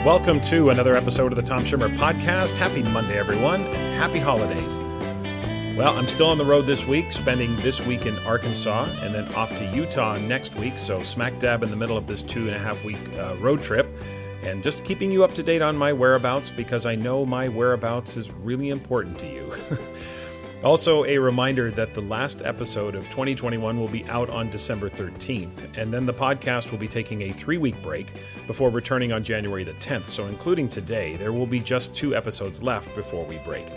Welcome to another episode of the Tom Schimmer Podcast. Happy Monday, everyone, and happy holidays. Well, I'm still on the road this week, spending this week in Arkansas, and then off to Utah next week, so smack dab in the middle of this 2.5-week road trip, and just keeping you up to date on my whereabouts, because I know my whereabouts is really important to you. Also, a reminder that the last episode of 2021 will be out on December 13th, and then the podcast will be taking a 3-week break before returning on January the 10th. So including today, there will be just 2 episodes left before we break.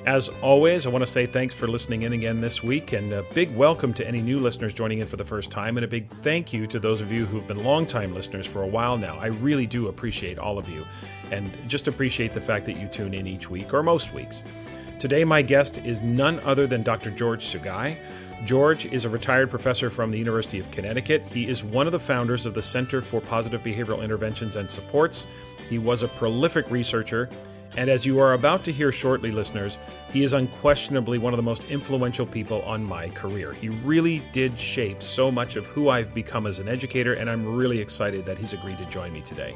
As always, I want to say thanks for listening in again this week, and a big welcome to any new listeners joining in for the first time, and a big thank you to those of you who've been longtime listeners for a while now. I really do appreciate all of you, and just appreciate the fact that you tune in each week, or most weeks. Today, my guest is none other than Dr. George Sugai. George is a retired professor from the University of Connecticut. He is one of the founders of the Center for Positive Behavioral Interventions and Supports. He was a prolific researcher, and as you are about to hear shortly, listeners, he is unquestionably one of the most influential people on my career. He really did shape so much of who I've become as an educator, and I'm really excited that he's agreed to join me today.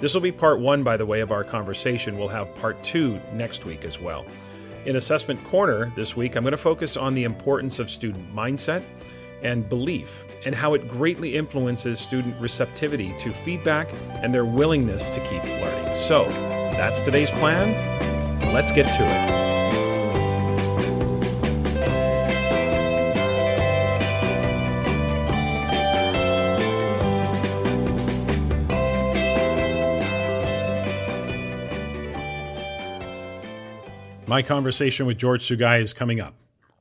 This will be part 1, by the way, of our conversation. We'll have part 2 next week as well. In Assessment Corner this week, I'm going to focus on the importance of student mindset and belief, and how it greatly influences student receptivity to feedback and their willingness to keep learning. So, that's today's plan. Let's get to it. My conversation with George Sugai is coming up,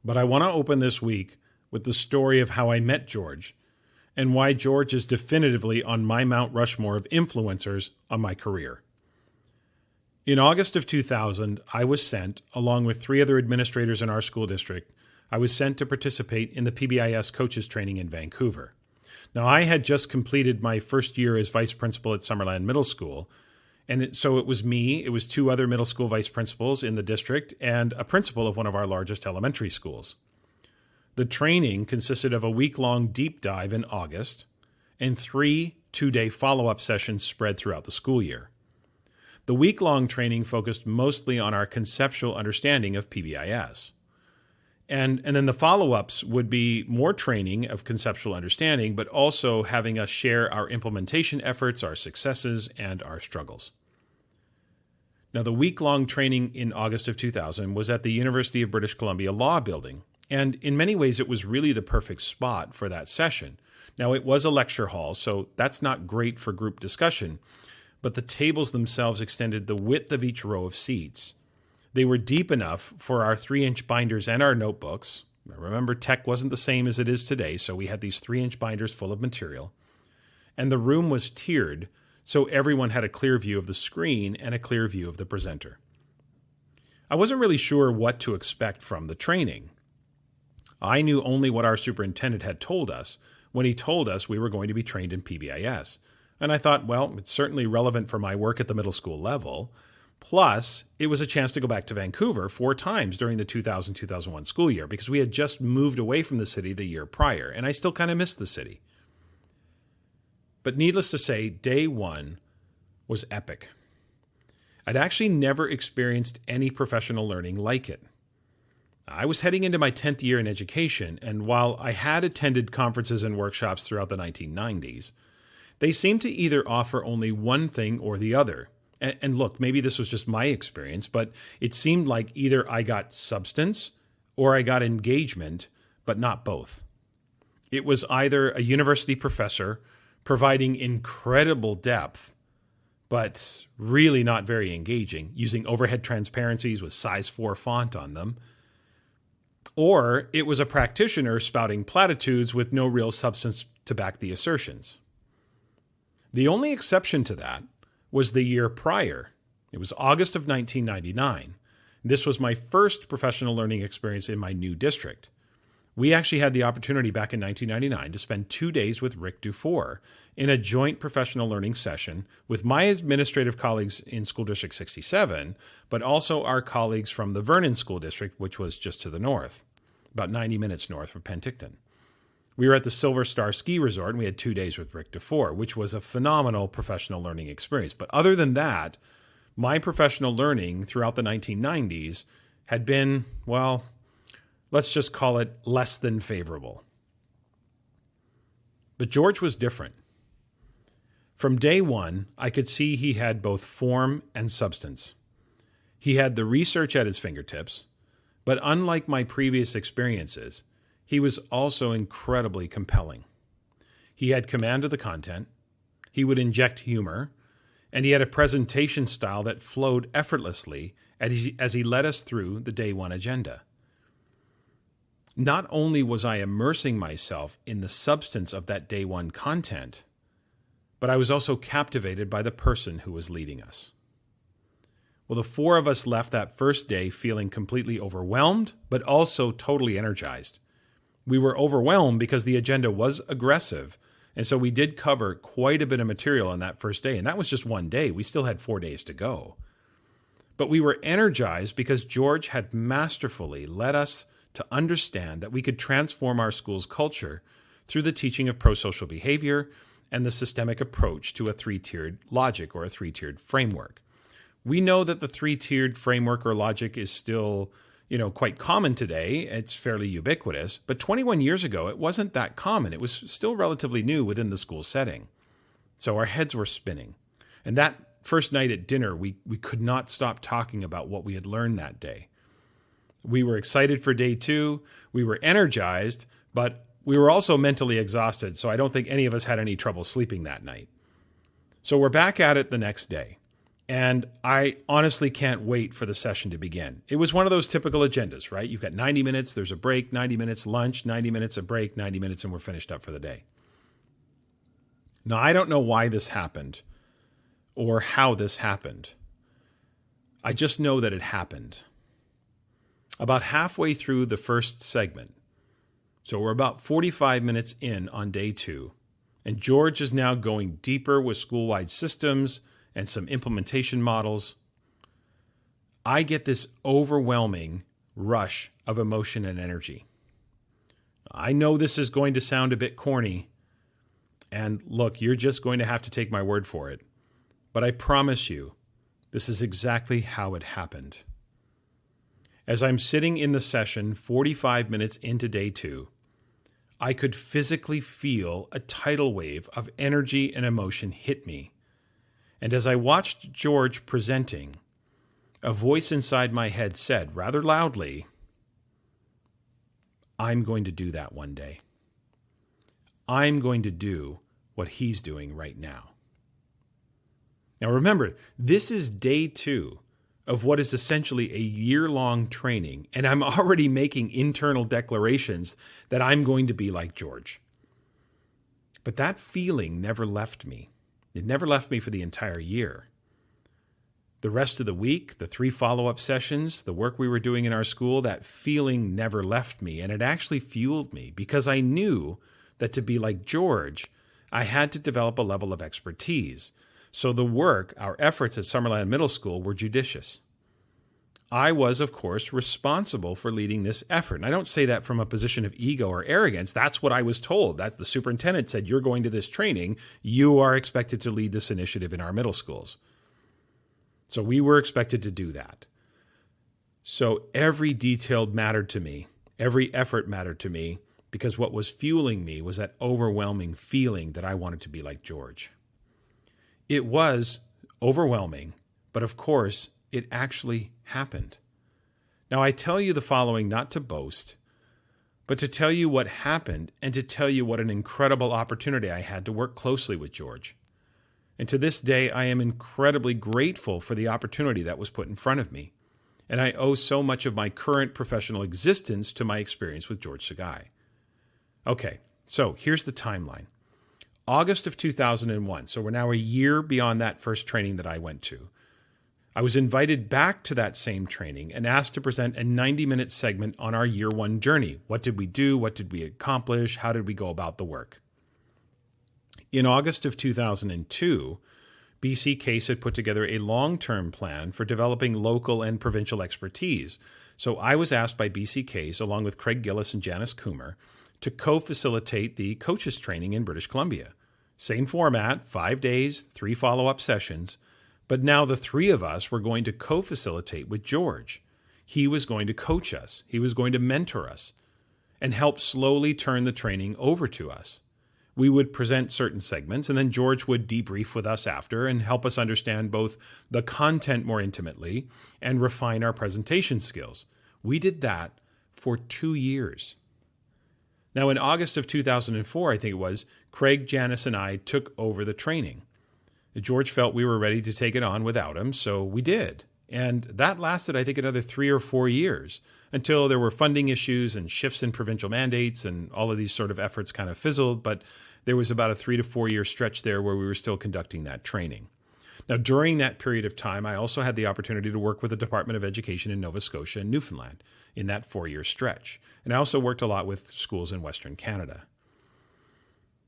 but I want to open this week with the story of how I met George and why George is definitively on my Mount Rushmore of influencers on my career. In August of 2000, I was sent, along with 3 other administrators in our school district, I was sent to participate in the Pbis coaches training in Vancouver. Now, I had just completed my first year as vice principal at Summerland Middle School, and so it was me, it was 2 other middle school vice principals in the district, and a principal of one of our largest elementary schools. The training consisted of a week-long deep dive in August and 3 2-day follow-up sessions spread throughout the school year. The week-long training focused mostly on our conceptual understanding of Pbis. And then the follow-ups would be more training of conceptual understanding, but also having us share our implementation efforts, our successes, and our struggles. Now, the week-long training in August of 2000 was at the University of British Columbia Law Building, and in many ways it was really the perfect spot for that session. Now, it was a lecture hall, so that's not great for group discussion, but the tables themselves extended the width of each row of seats. They were deep enough for our 3-inch binders and our notebooks. Remember, tech wasn't the same as it is today, so we had these 3-inch binders full of material. And the room was tiered, so everyone had a clear view of the screen and a clear view of the presenter. I wasn't really sure what to expect from the training. I knew only what our superintendent had told us when he told us we were going to be trained in Pbis. And I thought, well, it's certainly relevant for my work at the middle school level. Plus, it was a chance to go back to Vancouver 4 times during the 2000-2001 school year, because we had just moved away from the city the year prior, and I still kind of missed the city. But needless to say, day 1 was epic. I'd actually never experienced any professional learning like it. I was heading into my 10th year in education, and while I had attended conferences and workshops throughout the 1990s, they seemed to either offer only one thing or the other. And look, maybe this was just my experience, but it seemed like either I got substance or I got engagement, but not both. It was either a university professor providing incredible depth, but really not very engaging, using overhead transparencies with size 4 font on them, or it was a practitioner spouting platitudes with no real substance to back the assertions. The only exception to that was the year prior. It was August of 1999. This was my first professional learning experience in my new district. We actually had the opportunity back in 1999 to spend 2 days with Rick Dufour in a joint professional learning session with my administrative colleagues in School District 67, but also our colleagues from the Vernon School District, which was just to the north, about 90 minutes north of Penticton. We were at the Silver Star Ski Resort, and we had 2 days with Rick DeFore, which was a phenomenal professional learning experience. But other than that, my professional learning throughout the 1990s had been, well, let's just call it less than favorable. But George was different. From day one, I could see he had both form and substance. He had the research at his fingertips, but unlike my previous experiences, he was also incredibly compelling. He had command of the content, he would inject humor, and he had a presentation style that flowed effortlessly as he led us through the day one agenda. Not only was I immersing myself in the substance of that day one content, but I was also captivated by the person who was leading us. Well, the 4 of us left that first day feeling completely overwhelmed, but also totally energized. We were overwhelmed because the agenda was aggressive, and so we did cover quite a bit of material on that first day, and that was just 1 day. We still had 4 days to go. But we were energized because George had masterfully led us to understand that we could transform our school's culture through the teaching of pro-social behavior and the systemic approach to a 3-tiered logic or a 3-tiered framework. We know that the 3-tiered framework or logic is still, quite common today. It's fairly ubiquitous, but 21 years ago, it wasn't that common. It was still relatively new within the school setting. So our heads were spinning. And that first night at dinner, we could not stop talking about what we had learned that day. We were excited for day 2. We were energized, but we were also mentally exhausted, so I don't think any of us had any trouble sleeping that night. So we're back at it the next day. And I honestly can't wait for the session to begin. It was one of those typical agendas, right? You've got 90 minutes, there's a break, 90 minutes lunch, 90 minutes a break, 90 minutes, and we're finished up for the day. Now, I don't know why this happened or how this happened. I just know that it happened. About halfway through the first segment, so we're about 45 minutes in on day 2, and George is now going deeper with school-wide systems and some implementation models, I get this overwhelming rush of emotion and energy. I know this is going to sound a bit corny, and look, you're just going to have to take my word for it, but I promise you, this is exactly how it happened. As I'm sitting in the session 45 minutes into day 2, I could physically feel a tidal wave of energy and emotion hit me. And as I watched George presenting, a voice inside my head said rather loudly, I'm going to do that one day. I'm going to do what he's doing right now. Now remember, this is day 2 of what is essentially a year-long training, and I'm already making internal declarations that I'm going to be like George. But that feeling never left me. It never left me for the entire year. The rest of the week, the 3 follow-up sessions, the work we were doing in our school, that feeling never left me, and it actually fueled me because I knew that to be like George, I had to develop a level of expertise. So the work, our efforts at Summerland Middle School were judicious. I was, of course, responsible for leading this effort. And I don't say that from a position of ego or arrogance. That's what I was told. That's the superintendent said, you're going to this training. You are expected to lead this initiative in our middle schools. So we were expected to do that. So every detail mattered to me. Every effort mattered to me because what was fueling me was that overwhelming feeling that I wanted to be like George. It was overwhelming, but of course, it actually happened. Now, I tell you the following not to boast, but to tell you what happened and to tell you what an incredible opportunity I had to work closely with George. And to this day, I am incredibly grateful for the opportunity that was put in front of me. And I owe so much of my current professional existence to my experience with George Sugai. Okay, so here's the timeline. August of 2001, so we're now a year beyond that first training that I went to. I was invited back to that same training and asked to present a 90-minute segment on our year 1 journey. What did we do? What did we accomplish? How did we go about the work? In August of 2002, BC Case had put together a long-term plan for developing local and provincial expertise. So I was asked by BC Case, along with Craig Gillis and Janice Coomer, to co-facilitate the coaches training in British Columbia. Same format, 5 days, 3 follow-up sessions, but now the 3 of us were going to co-facilitate with George. He was going to coach us. He was going to mentor us and help slowly turn the training over to us. We would present certain segments, and then George would debrief with us after and help us understand both the content more intimately and refine our presentation skills. We did that for 2 years. Now, in August of 2004, I think it was, Craig, Janice, and I took over the training. George felt we were ready to take it on without him, so we did. And that lasted, I think, another 3 or 4 years until there were funding issues and shifts in provincial mandates and all of these sort of efforts kind of fizzled. But there was about a 3 to 4 year stretch there where we were still conducting that training. Now, during that period of time, I also had the opportunity to work with the Department of Education in Nova Scotia and Newfoundland in that 4-year stretch. And I also worked a lot with schools in Western Canada.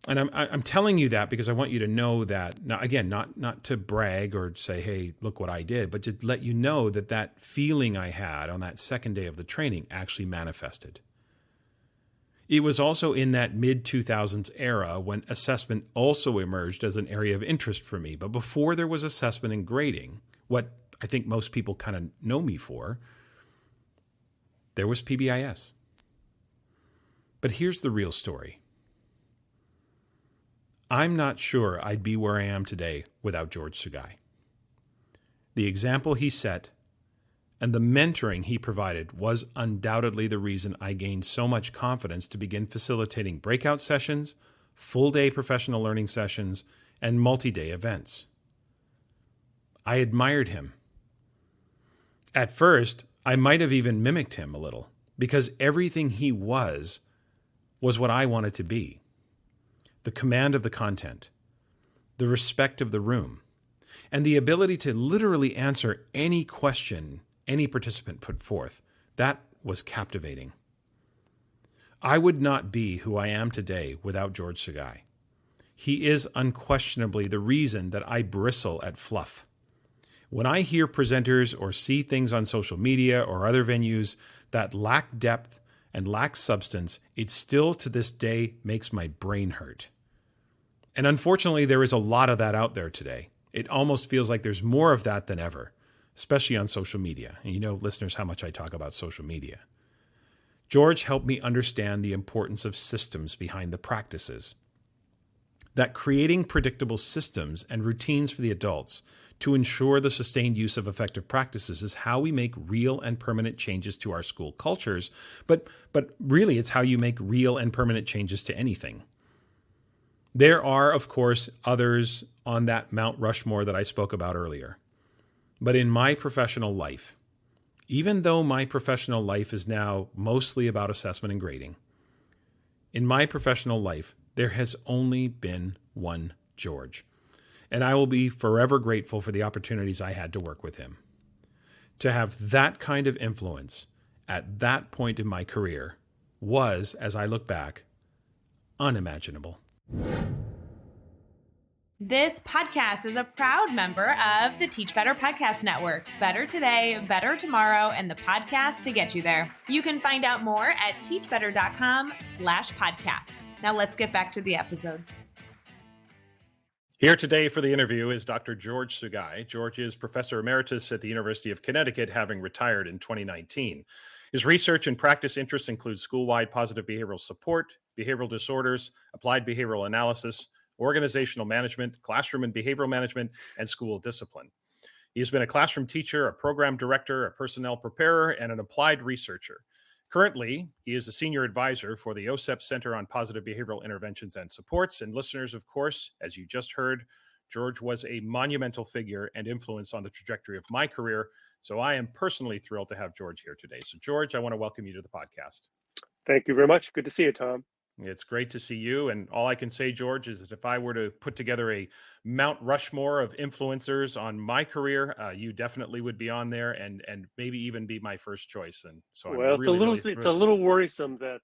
And I'm telling you that because I want you to know that, now, again, not to brag or say, hey, look what I did, but to let you know that that feeling I had on that second day of the training actually manifested. It was also in that mid-2000s era when assessment also emerged as an area of interest for me. But before there was assessment and grading, what I think most people kind of know me for, there was PBIS. But here's the real story. I'm not sure I'd be where I am today without George Sugai. The example he set and the mentoring he provided was undoubtedly the reason I gained so much confidence to begin facilitating breakout sessions, full-day professional learning sessions, and multi-day events. I admired him. At first, I might have even mimicked him a little because everything he was what I wanted to be. The command of the content, the respect of the room, and the ability to literally answer any question any participant put forth. That was captivating. I would not be who I am today without George Sugai. He is unquestionably the reason that I bristle at fluff. When I hear presenters or see things on social media or other venues that lack depth and lack substance, it still to this day makes my brain hurt. And unfortunately, there is a lot of that out there today. It almost feels like there's more of that than ever, especially on social media. And you know, listeners, how much I talk about social media. George helped me understand the importance of systems behind the practices. That creating predictable systems and routines for the adults to ensure the sustained use of effective practices is how we make real and permanent changes to our school cultures. But really, it's how you make real and permanent changes to anything. There are, of course, others on that Mount Rushmore that I spoke about earlier. But in my professional life, even though my professional life is now mostly about assessment and grading, in my professional life, there has only been one George. And I will be forever grateful for the opportunities I had to work with him. To have that kind of influence at that point in my career was, as I look back, unimaginable. This podcast is a proud member of the Teach Better Podcast Network. Better today, better tomorrow, and the podcast to get you there. You can find out more at teachbetter.com/podcasts. Now let's get back to the episode. Here today for the interview is Dr. George Sugai. George is Professor Emeritus at the University of Connecticut, having retired in 2019. His research and practice interests include school-wide positive behavioral support, behavioral disorders, applied behavioral analysis, organizational management, classroom and behavioral management, and school discipline. He has been a classroom teacher, a program director, a personnel preparer, and an applied researcher. Currently, he is a senior advisor for the OSEP Center on Positive Behavioral Interventions and Supports. And listeners, of course, as you just heard, George was a monumental figure and influence on the trajectory of my career. So I am personally thrilled to have George here today. So George, I want to welcome you to the podcast. Thank you very much. Good to see you, Tom. It's great to see you. And all I can say, George, is that if I were to put together a Mount Rushmore of influencers on my career, you definitely would be on there and maybe even be my first choice. And so well, it's a little worrisome that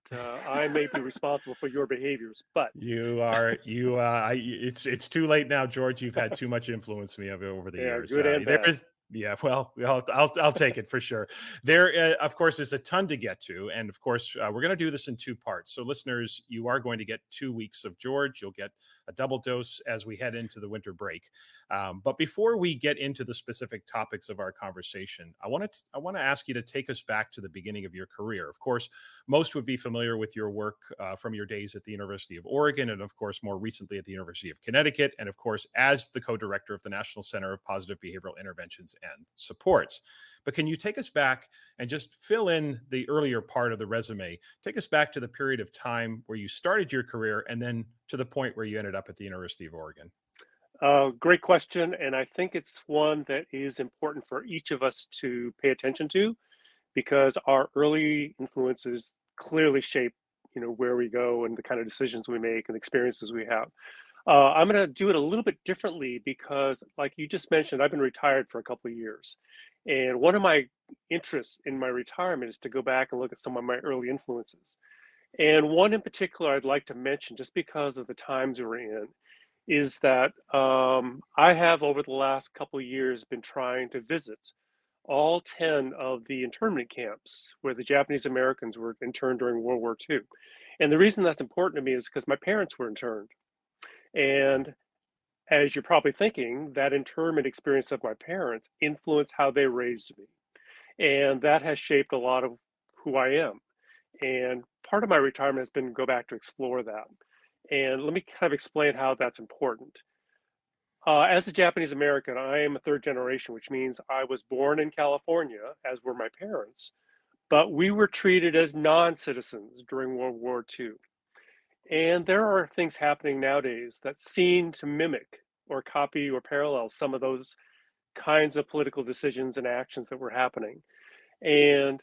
I may be responsible for your behaviors, but it's too late now, George. You've had too much influence me over the years. Good and bad. Yeah, well, I'll take it for sure. There, of course, is a ton to get to, and of course, we're going to do this in two parts. So, listeners, you are going to get 2 weeks of George. You'll get a double dose as we head into the winter break. But before we get into the specific topics of our conversation, I want to ask you to take us back to the beginning of your career. Of course, most would be familiar with your work from your days at the University of Oregon, and of course, more recently at the University of Connecticut, and of course, as the co-director of the National Center of Positive Behavioral Interventions and Supports. But can you take us back and just fill in the earlier part of the resume? Take us back to the period of time where you started your career and then to the point where you ended up at the University of Oregon. Great question, and I think it's one that is important for each of us to pay attention to because our early influences clearly shape, where we go and the kind of decisions we make and experiences we have. I'm going to do it a little bit differently because, like you just mentioned, I've been retired for a couple of years. And one of my interests in my retirement is to go back and look at some of my early influences. And one in particular I'd like to mention, just because of the times we're in, is that I have over the last couple of years been trying to visit all 10 of the internment camps where the Japanese Americans were interned during World War II. And the reason that's important to me is because my parents were interned. And as you're probably thinking, that internment experience of my parents influenced how they raised me. And that has shaped a lot of who I am. And part of my retirement has been to go back to explore that. And let me kind of explain how that's important. As a Japanese American, I am a third generation, which means I was born in California, as were my parents, but we were treated as non-citizens during World War II. And there are things happening nowadays that seem to mimic or copy or parallel some of those kinds of political decisions and actions that were happening. And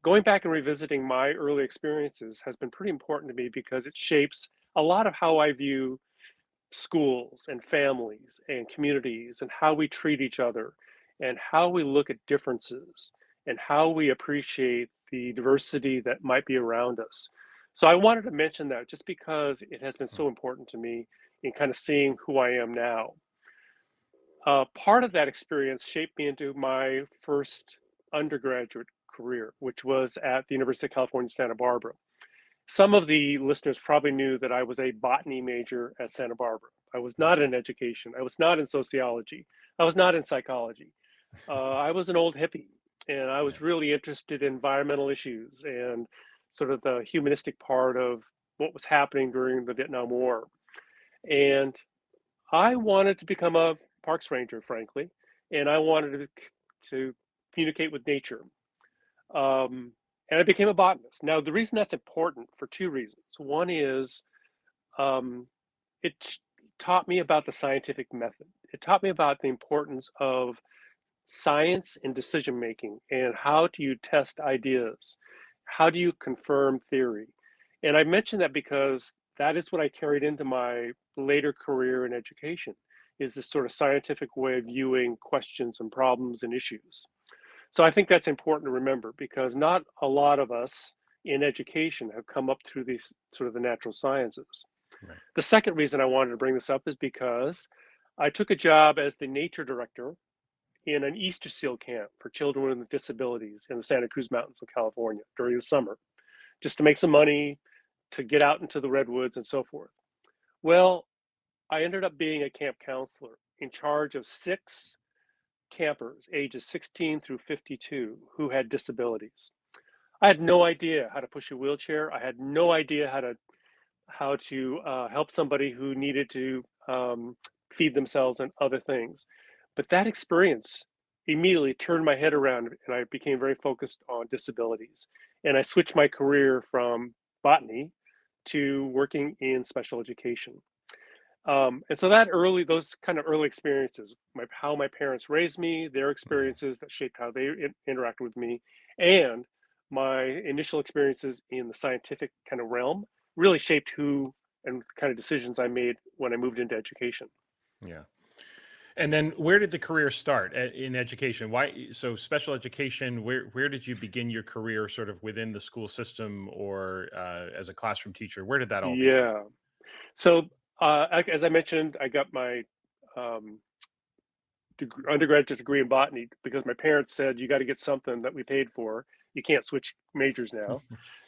going back and revisiting my early experiences has been pretty important to me because it shapes a lot of how I view schools and families and communities and how we treat each other and how we look at differences and how we appreciate the diversity that might be around us. So I wanted to mention that just because it has been so important to me in kind of seeing who I am now. Part of that experience shaped me into my first undergraduate career, which was at the University of California, Santa Barbara. Some of the listeners probably knew that I was a botany major at Santa Barbara. I was not in education. I was not in sociology. I was not in psychology. I was an old hippie, and I was really interested in environmental issues and sort of the humanistic part of what was happening during the Vietnam War. And I wanted to become a parks ranger, frankly, and I wanted to communicate with nature. And I became a botanist. Now, the reason that's important for two reasons. One is it taught me about the scientific method. It taught me about the importance of science in decision making and how do you test ideas? How do you confirm theory? And I mention that because that is what I carried into my later career in education, is this sort of scientific way of viewing questions and problems and issues. So I think that's important to remember because not a lot of us in education have come up through these sort of the natural sciences. Right. The second reason I wanted to bring this up is because I took a job as the nature director in an Easter seal camp for children with disabilities in the Santa Cruz Mountains of California during the summer, just to make some money, to get out into the redwoods and so forth. Well, I ended up being a camp counselor in charge of 6 campers ages 16 through 52 who had disabilities. I had no idea how to push a wheelchair. I had no idea how to help somebody who needed to feed themselves and other things. But that experience immediately turned my head around and I became very focused on disabilities. And I switched my career from botany to working in special education. And so those kind of early experiences, how my parents raised me, their experiences that shaped how they interacted with me, and my initial experiences in the scientific kind of realm really shaped who and the kind of decisions I made when I moved into education. Yeah. And then where did the career start in education? Why? So special education, where did you begin your career sort of within the school system or as a classroom teacher? Where did that all begin? Yeah. So as I mentioned, I got my undergraduate degree in botany because my parents said, you got to get something that we paid for. You can't switch majors now.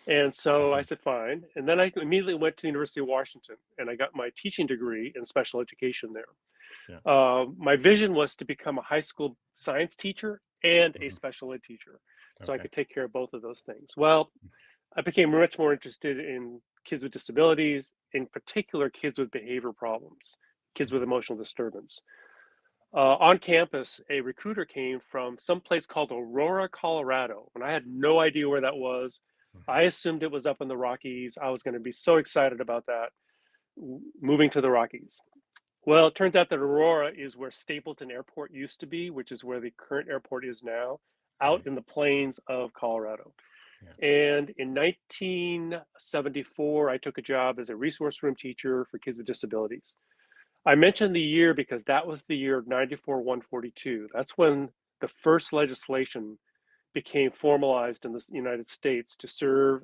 And so I said, fine. And then I immediately went to the University of Washington and I got my teaching degree in special education there. Yeah. My vision was to become a high school science teacher and a special ed teacher, so I could take care of both of those things. Well, I became much more interested in kids with disabilities, in particular kids with behavior problems, kids with emotional disturbance. On campus, a recruiter came from some place called Aurora, Colorado, and I had no idea where that was. I assumed it was up in the Rockies. I was going to be so excited about that, moving to the Rockies. Well, it turns out that Aurora is where Stapleton Airport used to be, which is where the current airport is now, out in the plains of Colorado. Yeah. And in 1974, I took a job as a resource room teacher for kids with disabilities. I mentioned the year because that was the year of 94-142. That's when the first legislation became formalized in the United States to serve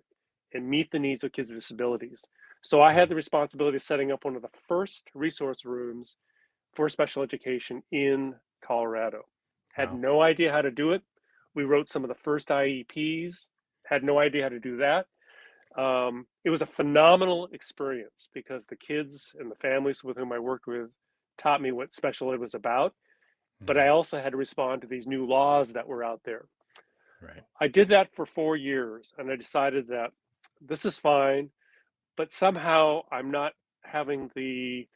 and meet the needs of kids with disabilities. So I had the responsibility of setting up one of the first resource rooms for special education in Colorado. Had no idea how to do it. We wrote some of the first IEPs, had no idea how to do that. It was a phenomenal experience because the kids and the families with whom I worked with taught me what special ed was about, but I also had to respond to these new laws that were out there. Right. I did that for 4 years and I decided that this is fine, but somehow I don't have the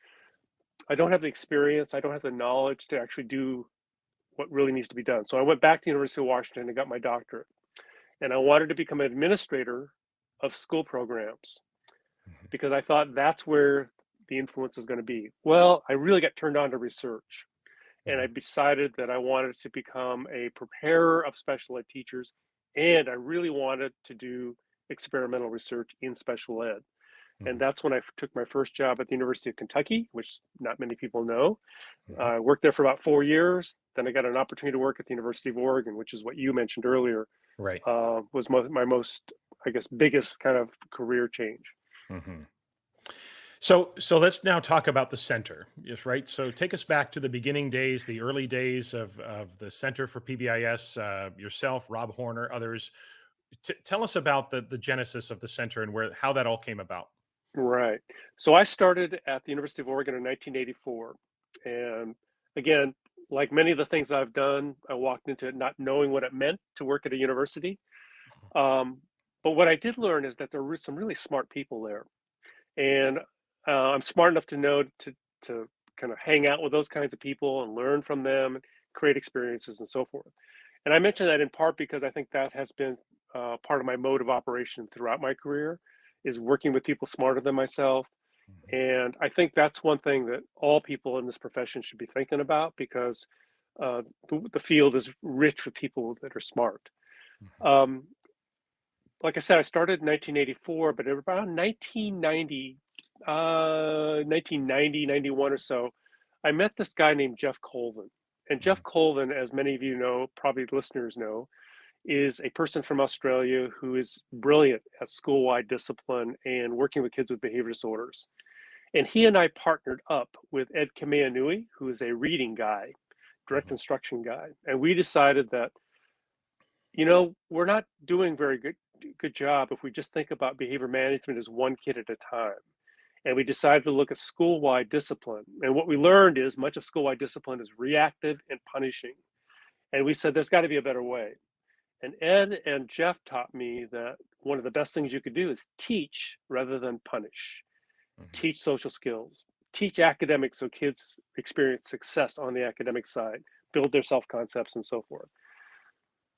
experience, I don't have the knowledge to actually do what really needs to be done. So I went back to the University of Washington and got my doctorate. And I wanted to become an administrator of school programs because I thought that's where the influence is going to be. Well, I really got turned on to research. And I decided that I wanted to become a preparer of special ed teachers. And I really wanted to do experimental research in special ed. And that's when I took my first job at the University of Kentucky, which not many people know. I worked there for about 4 years. Then I got an opportunity to work at the University of Oregon, which is what you mentioned earlier. Right. Was my most, I guess, biggest kind of career change. So let's now talk about the center. Yes, right. So take us back to the beginning days, the early days of the Center for PBIS. Yourself, Rob Horner, others. Tell us about the genesis of the center and how that all came about. Right. So I started at the University of Oregon in 1984. And again, like many of the things I've done, I walked into it not knowing what it meant to work at a university. But what I did learn is that there were some really smart people there. And I'm smart enough to know to kind of hang out with those kinds of people and learn from them, create experiences and so forth. And I mention that in part because I think that has been part of my mode of operation throughout my career, is working with people smarter than myself. And I think that's one thing that all people in this profession should be thinking about because the field is rich with people that are smart. Like I said, I started in 1984, but around 1990, 91 or so, I met this guy named Jeff Colvin. And Jeff Colvin, as many of you know, probably listeners know, is a person from Australia who is brilliant at school-wide discipline and working with kids with behavior disorders. And he and I partnered up with Ed Kameanui, who is a reading guy, direct instruction guy. And we decided that, we're not doing very good job if we just think about behavior management as one kid at a time. And we decided to look at school-wide discipline. And what we learned is much of school-wide discipline is reactive and punishing. And we said, there's got to be a better way. And Ed and Jeff taught me that one of the best things you could do is teach rather than punish. Teach social skills, teach academics so kids experience success on the academic side, build their self-concepts and so forth.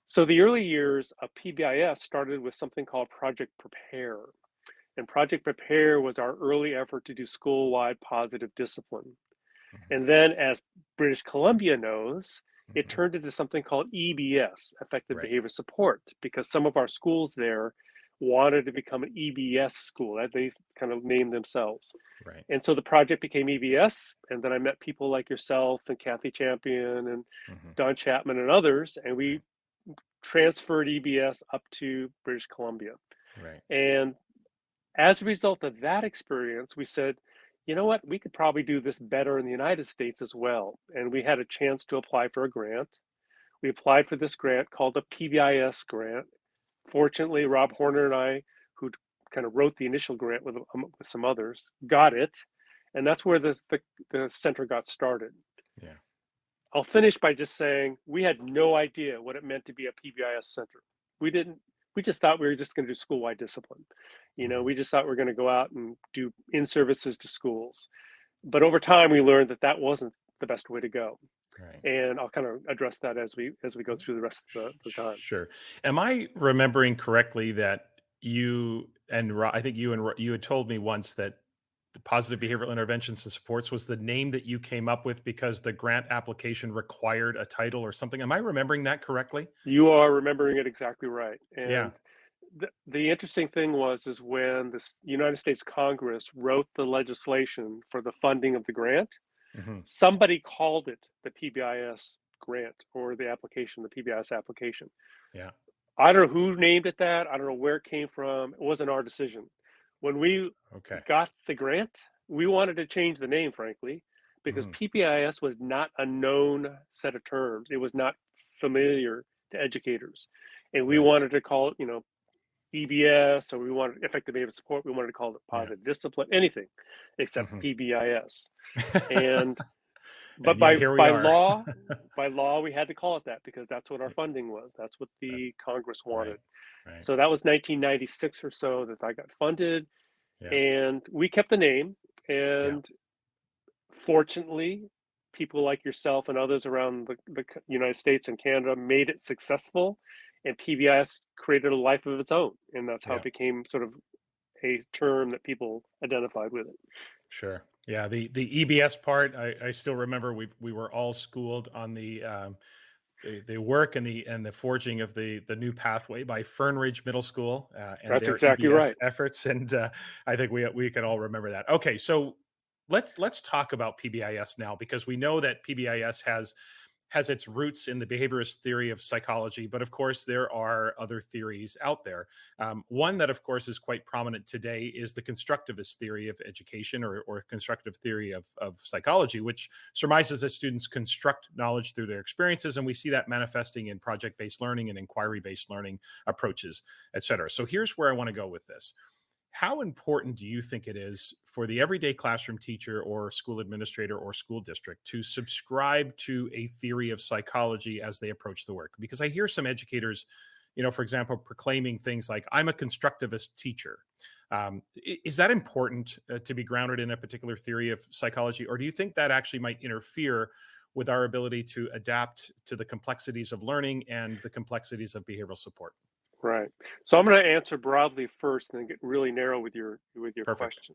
So the early years of PBIS started with something called Project Prepare. And Project Prepare was our early effort to do school-wide positive discipline. And then, as British Columbia knows, it turned into something called EBS, Effective Behavior Support, because some of our schools there wanted to become an EBS school, that they kind of named themselves. And so the project became EBS, and then I met people like yourself and Kathy Champion and Don Chapman and others, and we transferred EBS up to British Columbia. And as a result of that experience, we said, you know what, we could probably do this better in the United States as well. And we had a chance to apply for a grant. We applied for this grant called a Pbis grant. Fortunately, Rob Horner and I, who kind of wrote the initial grant with some others, got it. And that's where the center got started. Yeah. I'll finish by just saying we had no idea what it meant to be a Pbis center. We just thought we were just going to do school-wide discipline. We just thought we were going to go out and do in-services to schools. But over time, we learned that that wasn't the best way to go. Right. And I'll kind of address that as we go through the rest of the time. Sure. Am I remembering correctly that you and I think you had told me once that the positive behavioral interventions and supports was the name that you came up with because the grant application required a title or something? Am I remembering that correctly? You are remembering it exactly right. Yeah. And the interesting thing is when the United States Congress wrote the legislation for the funding of the grant, somebody called it the Pbis grant or the application, the Pbis application. Yeah. I don't know who named it that. I don't know where it came from. It wasn't our decision. When we got the grant, we wanted to change the name, frankly, because Pbis was not a known set of terms. It was not familiar to educators. And we wanted to call it, EBS, or we wanted effective behavior support. We wanted to call it positive discipline, anything except Pbis. And but by law, we had to call it that because that's what our funding was. That's what the Congress wanted. Right. So that was 1996 or so that I got funded, and we kept the name. And fortunately, people like yourself and others around the United States and Canada made it successful, and Pbis created a life of its own. And that's how it became sort of a term that people identified with it. Sure. Yeah. The EBS part, I still remember we were all schooled on the work and the forging of the new pathway by Fernridge Middle School and That's their exactly EBS right. efforts. And I think we can all remember that. Okay. So let's talk about Pbis now, because we know that Pbis has its roots in the behaviorist theory of psychology, but of course there are other theories out there. One that of course is quite prominent today is the constructivist theory of education, or constructive theory of psychology, which surmises that students construct knowledge through their experiences. And we see that manifesting in project-based learning and inquiry-based learning approaches, et cetera. So here's where I want to go with this. How important do you think it is for the everyday classroom teacher or school administrator or school district to subscribe to a theory of psychology as they approach the work? Because I hear some educators, for example, proclaiming things like, I'm a constructivist teacher. Is that important to be grounded in a particular theory of psychology? Or do you think that actually might interfere with our ability to adapt to the complexities of learning and the complexities of behavioral support? Right. So I'm going to answer broadly first, and then get really narrow with your question,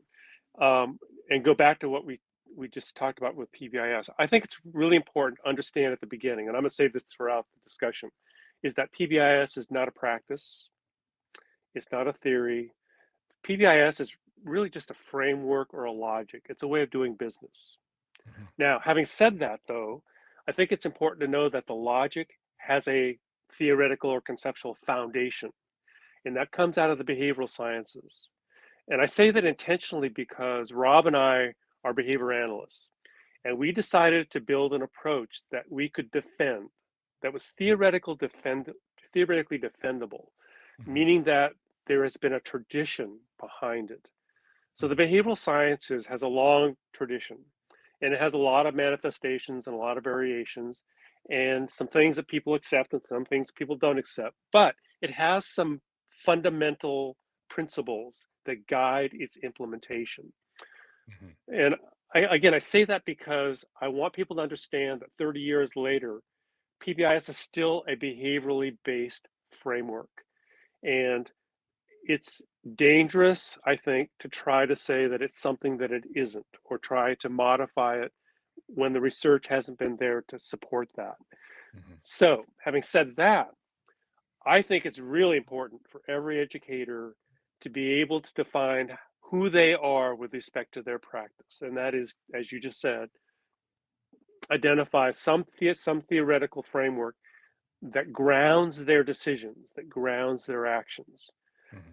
and go back to what we just talked about with Pbis. I think it's really important to understand at the beginning, and I'm going to say this throughout the discussion, is that Pbis is not a practice. It's not a theory. Pbis is really just a framework or a logic. It's a way of doing business. Now, having said that, though, I think it's important to know that the logic has a theoretical or conceptual foundation, and that comes out of the behavioral sciences. And I say that intentionally because Rob and I are behavior analysts, and we decided to build an approach that we could defend, that was theoretically defendable, meaning that there has been a tradition behind it. So the behavioral sciences has a long tradition, and it has a lot of manifestations and a lot of variations, and some things that people accept and some things people don't accept. But it has some fundamental principles that guide its implementation. And I say that because I want people to understand that 30 years later, Pbis is still a behaviorally based framework. And it's dangerous, I think, to try to say that it's something that it isn't, or try to modify it when the research hasn't been there to support that. So, having said that, I think it's really important for every educator to be able to define who they are with respect to their practice. And that is, as you just said, identify some theoretical framework that grounds their decisions, that grounds their actions.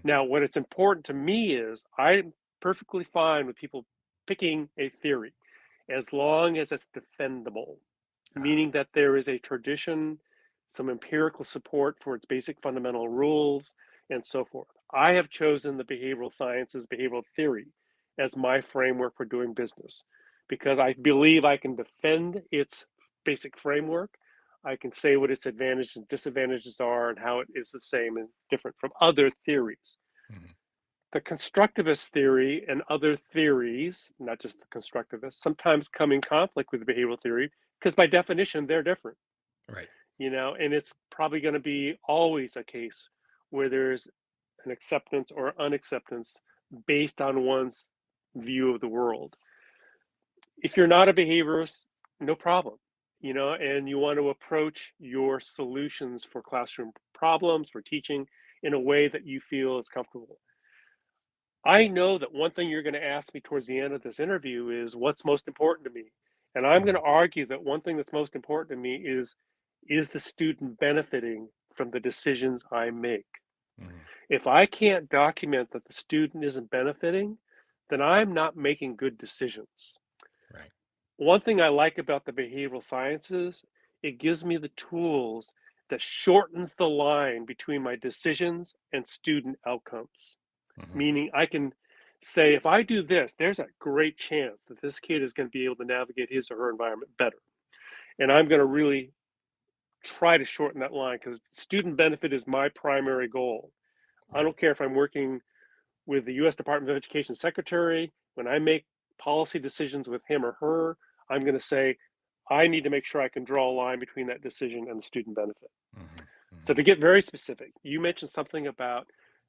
Now, what it's important to me is I'm perfectly fine with people picking a theory, as long as it's defendable, meaning that there is a tradition, some empirical support for its basic fundamental rules, and so forth. I have chosen the behavioral sciences, behavioral theory, as my framework for doing business because I believe I can defend its basic framework. I can say what its advantages and disadvantages are and how it is the same and different from other theories. Mm-hmm. The constructivist theory and other theories, not just the constructivist, sometimes come in conflict with the behavioral theory because by definition, they're different. Right. And it's probably going to be always a case where there's an acceptance or unacceptance based on one's view of the world. If you're not a behaviorist, no problem, and you want to approach your solutions for classroom problems, for teaching, in a way that you feel is comfortable. I know that one thing you're going to ask me towards the end of this interview is what's most important to me. And I'm going to argue that one thing that's most important to me is the student benefiting from the decisions I make? Mm-hmm. If I can't document that the student isn't benefiting, then I'm not making good decisions. Right. One thing I like about the behavioral sciences, it gives me the tools that shortens the line between my decisions and student outcomes. Mm-hmm. Meaning I can say, if I do this, there's a great chance that this kid is going to be able to navigate his or her environment better. And I'm going to really try to shorten that line because student benefit is my primary goal. I don't care if I'm working with the U.S. Department of Education secretary. When I make policy decisions with him or her, I'm going to say, I need to make sure I can draw a line between that decision and the student benefit. Mm-hmm. Mm-hmm. So to get very specific, you mentioned something about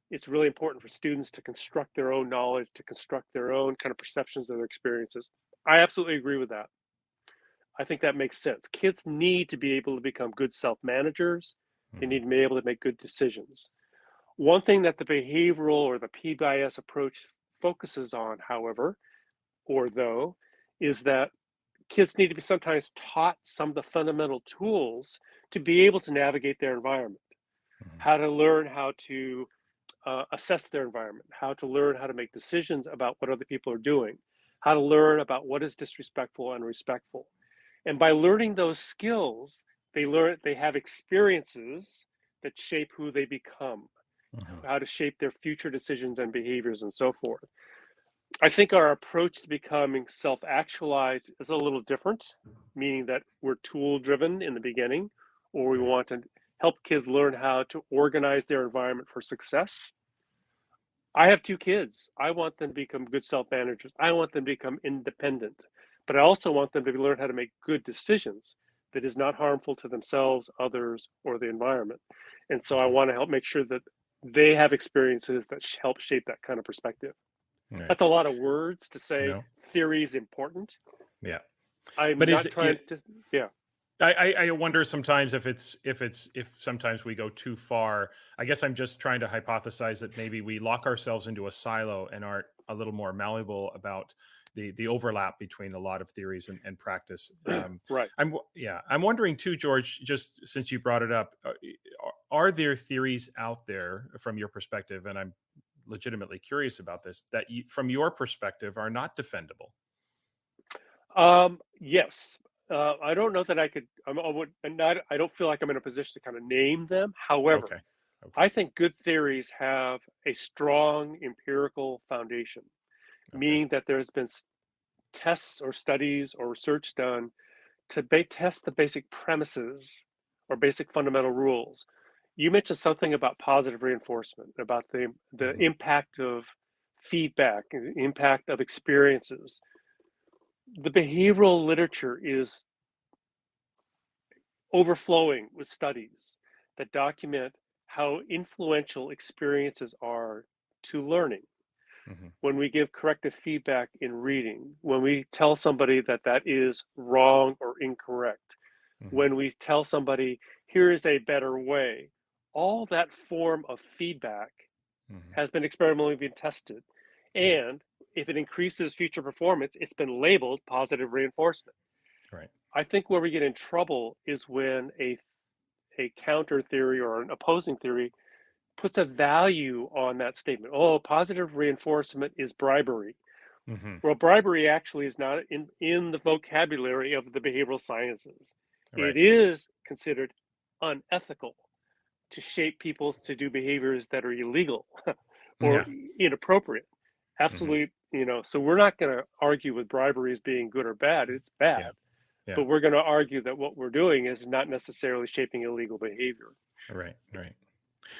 it's really important for students to construct their own knowledge, to construct their own kind of perceptions of their experiences. I absolutely agree with that. I think that makes sense. Kids need to be able to become good self-managers. They need to be able to make good decisions. One thing that the behavioral or the Pbis approach focuses on, however, or though, is that kids need to be sometimes taught some of the fundamental tools to be able to navigate their environment, how to learn how to assess their environment, how to learn how to make decisions about what other people are doing, how to learn about what is disrespectful and respectful. And by learning those skills, they have experiences that shape who they become, how to shape their future decisions and behaviors and so forth. I think our approach to becoming self-actualized is a little different, meaning that we're tool-driven in the beginning, or we want to help kids learn how to organize their environment for success. I have 2 kids. I want them to become good self-managers. I want them to become independent, but I also want them to learn how to make good decisions that is not harmful to themselves, others, or the environment. And so I want to help make sure that they have experiences that help shape that kind of perspective. Right. That's a lot of words to say. Theory is important. Yeah. I'm not trying to. Yeah. I wonder sometimes if sometimes we go too far. I guess I'm just trying to hypothesize that maybe we lock ourselves into a silo and aren't a little more malleable about the overlap between a lot of theories and practice. Right. I'm wondering too, George, just since you brought it up, are there theories out there from your perspective, and I'm legitimately curious about this, that from your perspective are not defendable? Yes. I don't know that I could. I don't feel like I'm in a position to kind of name them. However, okay. I think good theories have a strong empirical foundation, meaning that there's been tests or studies or research done to test the basic premises or basic fundamental rules. You mentioned something about positive reinforcement, about the impact of feedback, the impact of experiences. The behavioral literature is overflowing with studies that document how influential experiences are to learning. Mm-hmm. When we give corrective feedback in reading, when we tell somebody that that is wrong or incorrect, when we tell somebody, here is a better way, all that form of feedback has been experimentally been tested. And if it increases future performance, it's been labeled positive reinforcement. Right. I think where we get in trouble is when a counter theory or an opposing theory puts a value on that statement. Oh, positive reinforcement is bribery. Well, bribery actually is not in the vocabulary of the behavioral sciences. Right. It is considered unethical to shape people to do behaviors that are illegal or Yeah. inappropriate. hmm Absolutely, so we're not going to argue with bribery as being good or bad. It's bad. Yeah. Yeah. But we're going to argue that what we're doing is not necessarily shaping illegal behavior. Right. Right.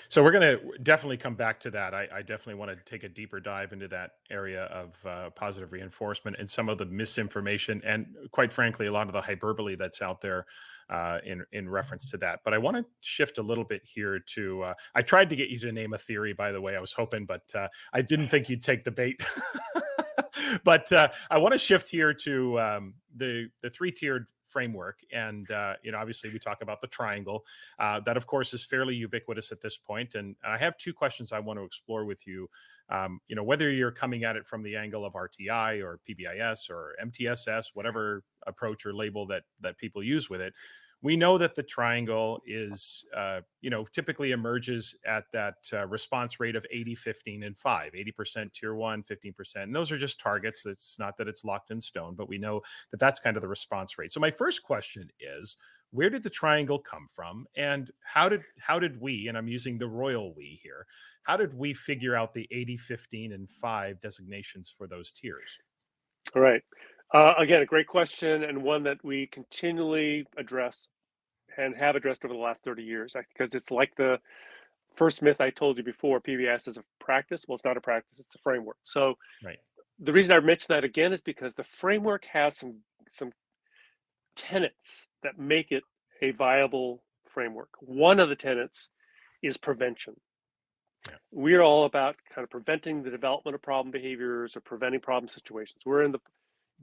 So we're going to definitely come back to that. I definitely want to take a deeper dive into that area of positive reinforcement and some of the misinformation and, quite frankly, a lot of the hyperbole that's out there in reference to that. But I want to shift a little bit here to. I tried to get you to name a theory, by the way. I was hoping, but I didn't think you'd take the bait. But I want to shift here to the three-tiered framework, and obviously we talk about the triangle. That, of course, is fairly ubiquitous at this point. And I have two questions I want to explore with you. Whether you're coming at it from the angle of RTI or PBIS or MTSS, whatever approach or label that people use with it. We know that the triangle is, typically emerges at that response rate of 80, 15, and 5, 80% tier 1, 15%. And those are just targets. It's not that it's locked in stone, but we know that that's kind of the response rate. So my first question is, where did the triangle come from? And how did we, and I'm using the royal we here, how did we figure out the 80, 15, and 5 designations for those tiers? All right. Again, a great question, and one that we continually address and have addressed over the last 30 years, because it's like the first myth I told you before. PBS is a practice. Well, it's not a practice, it's a framework. So Right. the reason I mention that again is because the framework has some tenets that make it a viable framework. One of the tenets is prevention. Yeah. We're all about kind of preventing the development of problem behaviors or preventing problem situations. We're in the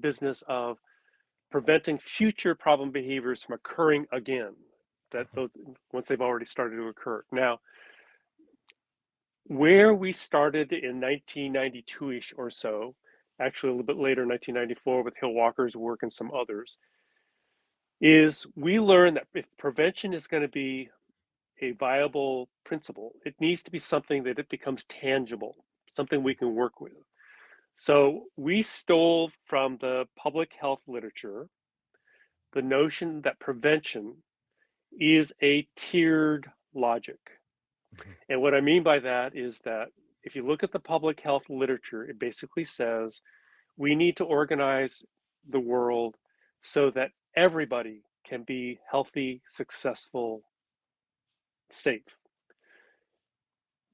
business of preventing future problem behaviors from occurring again, once they've already started to occur. Now, where we started in 1992-ish or so, actually a little bit later, 1994, with Hill Walker's work and some others, is we learned that if prevention is going to be a viable principle, it needs to be something that it becomes tangible, something we can work with. So we stole from the public health literature the notion that prevention is a tiered logic. And what I mean by that is that if you look at the public health literature, it basically says we need to organize the world so that everybody can be healthy, successful, safe.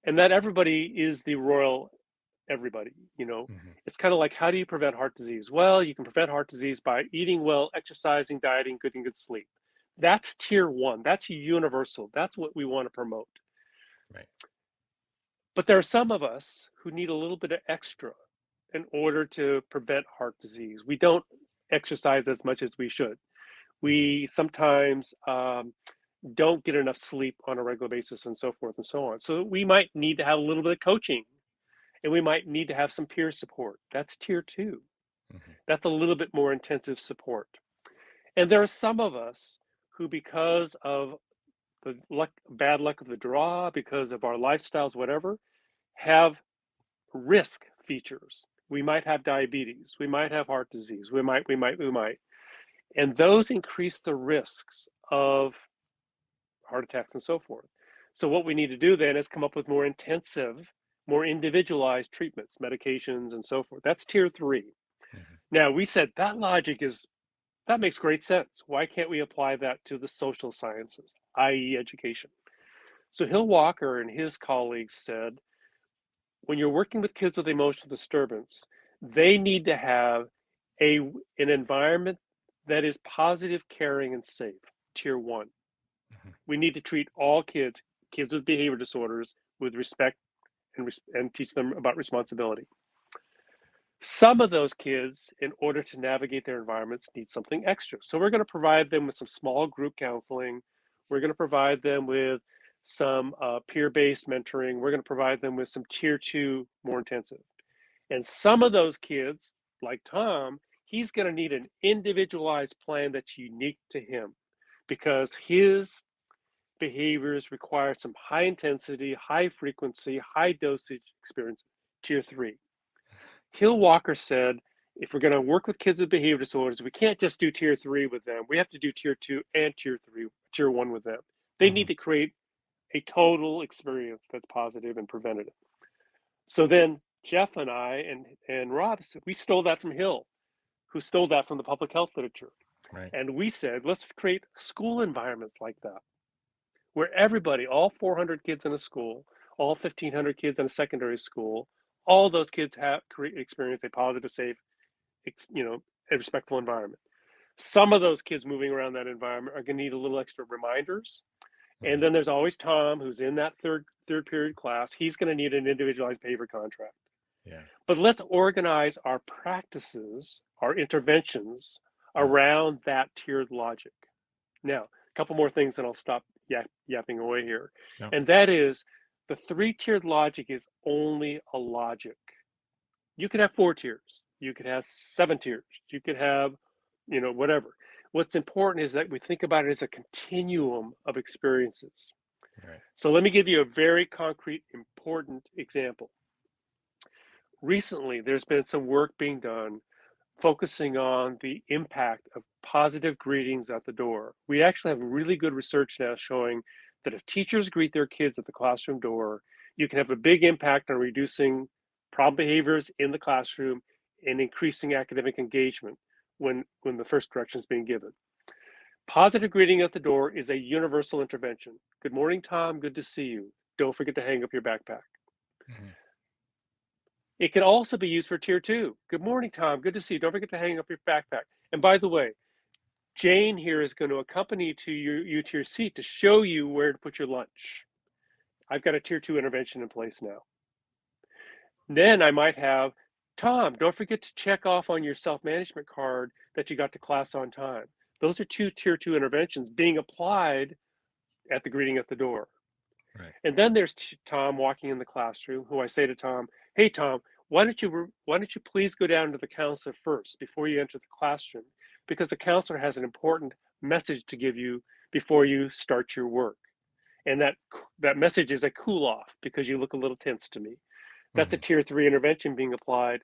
And that everybody is the royal everybody. It's kind of like, how do you prevent heart disease? Well, you can prevent heart disease by eating well, exercising, dieting, getting good sleep. That's tier 1. That's universal. That's what we want to promote. Right. But there are some of us who need a little bit of extra in order to prevent heart disease. We don't exercise as much as we should. We sometimes don't get enough sleep on a regular basis, and so forth and so on. So we might need to have a little bit of coaching, and we might need to have some peer support. That's tier 2. That's a little bit more intensive support. And there are some of us who, because of the bad luck of the draw, because of our lifestyles, whatever, have risk features. We might have diabetes. We might have heart disease. We might. And those increase the risks of heart attacks and so forth. So what we need to do then is come up with more intensive, more individualized treatments, medications, and so forth. That's tier 3. Now, we said that logic that makes great sense. Why can't we apply that to the social sciences, i.e. education? So Hill Walker and his colleagues said, when you're working with kids with emotional disturbance, they need to have an environment that is positive, caring, and safe, tier 1. We need to treat all kids with behavior disorders, with respect and teach them about responsibility. Some of those kids, in order to navigate their environments, need something extra. So we're going to provide them with some small group counseling. We're going to provide them with some peer-based mentoring. We're going to provide them with some tier 2, more intensive. And some of those kids, like Tom, he's going to need an individualized plan that's unique to him, because his behaviors require some high intensity, high frequency, high dosage experience, tier 3. Hill Walker said, if we're going to work with kids with behavior disorders, we can't just do tier 3 with them. We have to do tier 2 and tier 1 with them. They need to create a total experience that's positive and preventative. So then Jeff and I and Rob, we stole that from Hill, who stole that from the public health literature. Right. And we said, let's create school environments like that, where everybody, all 400 kids in a school, all 1,500 kids in a secondary school, all those kids experience a positive, safe, a respectful environment. Some of those kids moving around that environment are going to need a little extra reminders. And then there's always Tom, who's in that third period class. He's going to need an individualized behavior contract. Yeah. But let's organize our practices, our interventions around that tiered logic. Now, a couple more things and I'll stop yapping away here. Yeah. And that is, the 3-tiered logic is only a logic. You could have 4 tiers. You could have 7 tiers. You could have, whatever. What's important is that we think about it as a continuum of experiences. Right. So let me give you a very concrete, important example. Recently, there's been some work being done focusing on the impact of positive greetings at the door. We actually have really good research now showing that if teachers greet their kids at the classroom door, you can have a big impact on reducing problem behaviors in the classroom and increasing academic engagement when the first direction is being given. Positive greeting at the door is a universal intervention. Good morning, Tom. Good to see you. Don't forget to hang up your backpack. It can also be used for tier 2. Good morning, Tom. Good to see you. Don't forget to hang up your backpack. And by the way, Jane here is going to accompany you to your seat to show you where to put your lunch. I've got a tier 2 intervention in place now. Then I might have, Tom, don't forget to check off on your self-management card that you got to class on time. Those are 2 tier 2 interventions being applied at the greeting at the door. Right. And then there's Tom walking in the classroom, who I say to Tom, hey, Tom, why don't you please go down to the counselor first before you enter the classroom? Because the counselor has an important message to give you before you start your work. And that message is a cool off because you look a little tense to me. That's a tier 3 intervention being applied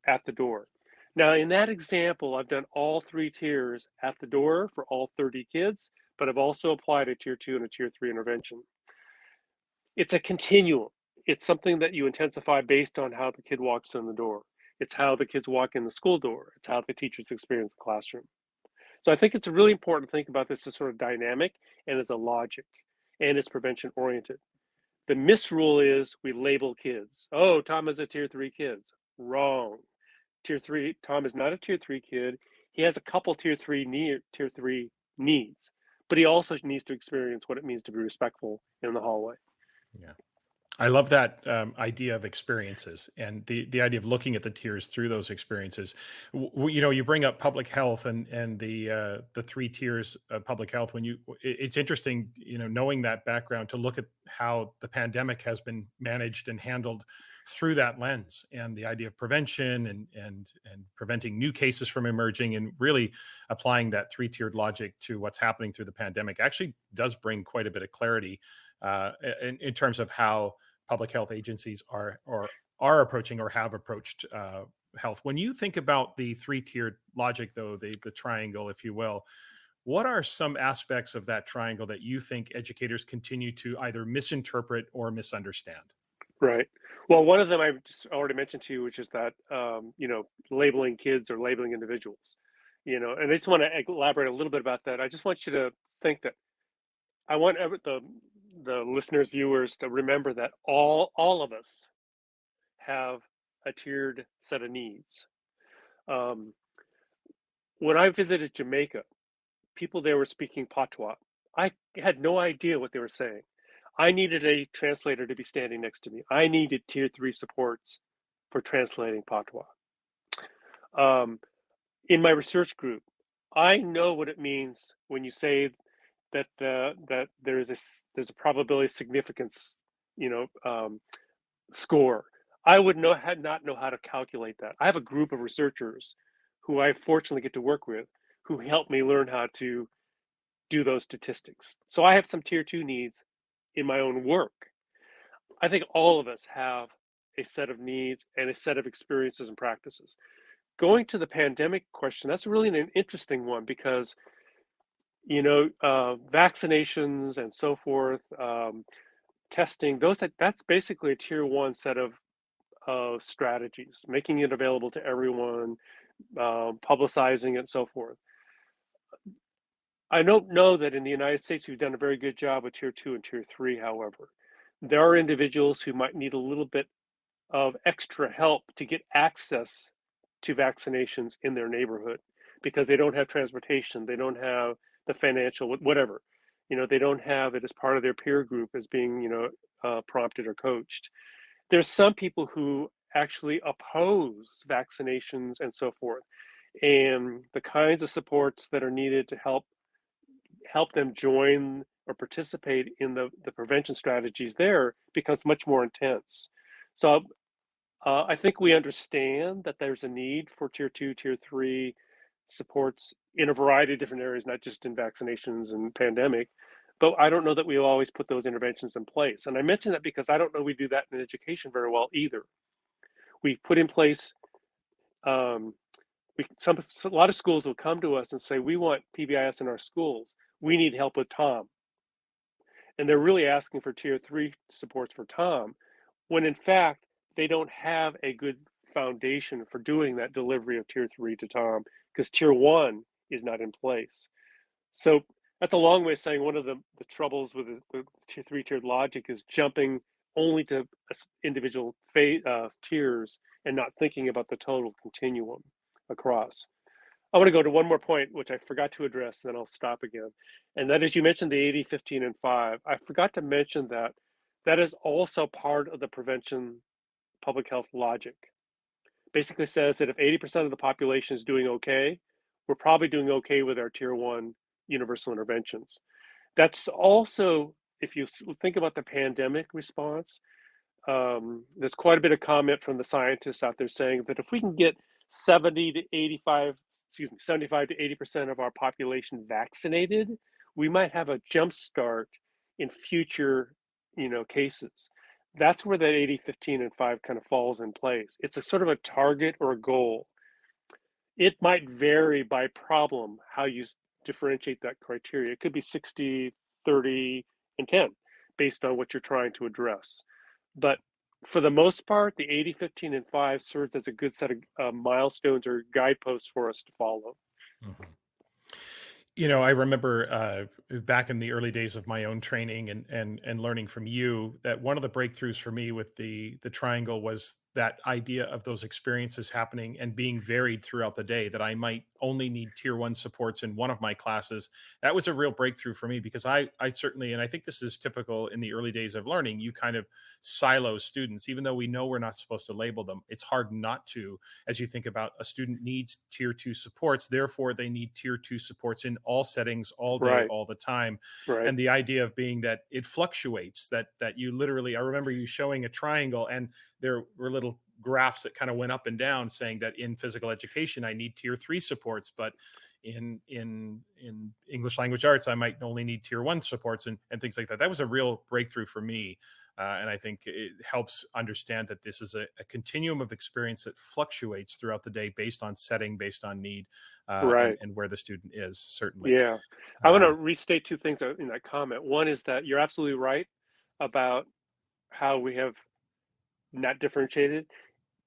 at the door. Now, in that example, I've done all 3 tiers at the door for all 30 kids, but I've also applied a tier 2 and a tier 3 intervention. It's a continuum. It's something that you intensify based on how the kid walks in the door. It's how the kids walk in the school door. It's how the teachers experience the classroom. So I think it's really important to think about this as sort of dynamic and as a logic, and it's prevention oriented. The misrule is we label kids. Oh, Tom is a tier 3 kid. Wrong. Tom is not a tier 3 kid. He has a couple tier 3 needs, but he also needs to experience what it means to be respectful in the hallway. Yeah. I love that idea of experiences and the idea of looking at the tiers through those experiences. You bring up public health and the 3 tiers of public health. It's interesting, knowing that background, to look at how the pandemic has been managed and handled through that lens, and the idea of prevention and preventing new cases from emerging, and really applying that 3-tiered logic to what's happening through the pandemic actually does bring quite a bit of clarity in terms of how public health agencies are approaching or have approached health. When you think about the 3-tiered logic, though, the triangle, if you will, what are some aspects of that triangle that you think educators continue to either misinterpret or misunderstand? Right. Well, one of them I just already mentioned to you, which is that, labeling kids or labeling individuals, and I just want to elaborate a little bit about that. I just want you to think that I want the listeners, viewers, to remember that all of us have a tiered set of needs. When I visited Jamaica, people there were speaking patois. I had no idea what they were saying. I needed a translator to be standing next to me. I needed tier 3 supports for translating patois. In my research group, I know what it means when you say that there's a probability of significance, score. I would not know how to calculate that. I have a group of researchers who I fortunately get to work with, who help me learn how to do those statistics. So I have some tier 2 needs in my own work. I think all of us have a set of needs and a set of experiences and practices. Going to the pandemic question, that's really an interesting one because, vaccinations and so forth, testing, that's basically a tier one set of strategies, making it available to everyone, publicizing it, and so forth. I don't know that in the United States we've done a very good job with tier two and tier three, however. There are individuals who might need a little bit of extra help to get access to vaccinations in their neighborhood because they don't have transportation, they don't have the financial, whatever. They don't have it as part of their peer group as being, prompted or coached. There's some people who actually oppose vaccinations and so forth. And the kinds of supports that are needed to help them join or participate in the prevention strategies there becomes much more intense. So I think we understand that there's a need for tier two, tier three supports in a variety of different areas, not just in vaccinations and pandemic, but I don't know that we'll always put those interventions in place. And I mention that because I don't know we do that in education very well either. We put in place, a lot of schools will come to us and say, we want PBIS in our schools. We need help with Tom. And they're really asking for tier three supports for Tom, when in fact, they don't have a good foundation for doing that delivery of tier three to Tom because tier one is not in place. So that's a long way of saying one of the troubles with the tier three tiered logic is jumping only to individual tiers and not thinking about the total continuum across. I want to go to one more point, which I forgot to address, and then I'll stop again. And that is, you mentioned the 80, 15, and 5. I forgot to mention that that is also part of the prevention public health logic. Basically says that if 80% of the population is doing okay, we're probably doing okay with our tier one universal interventions. That's also, if you think about the pandemic response, there's quite a bit of comment from the scientists out there saying that if we can get 75 to 80% of our population vaccinated, we might have a jump start in future, cases. That's where that 80, 15, and 5 kind of falls in place. It's a sort of a target or a goal. It might vary by problem how you differentiate that criteria. It could be 60, 30, and 10 based on what you're trying to address. But for the most part, the 80, 15, and 5 serves as a good set of milestones or guideposts for us to follow. Mm-hmm. I remember back in the early days of my own training and learning from you that one of the breakthroughs for me with the triangle was that idea of those experiences happening and being varied throughout the day, that I might only need tier one supports in one of my classes. That was a real breakthrough for me because I certainly, and I think this is typical in the early days of learning, you kind of silo students. Even though we know we're not supposed to label them, it's hard not to, as you think about a student needs tier two supports, therefore they need tier two supports in all settings, all day, Right. all the time. Right. And the idea of being that it fluctuates, that you literally, I remember you showing a triangle and there were little graphs that kind of went up and down saying that in physical education, I need tier three supports, but in English language arts, I might only need tier one supports and things like that. That was a real breakthrough for me. And I think it helps understand that this is a continuum of experience that fluctuates throughout the day based on setting, based on need, Right. and where the student is, certainly. Yeah. I want to restate two things in that comment. One is that you're absolutely right about how we have not differentiated,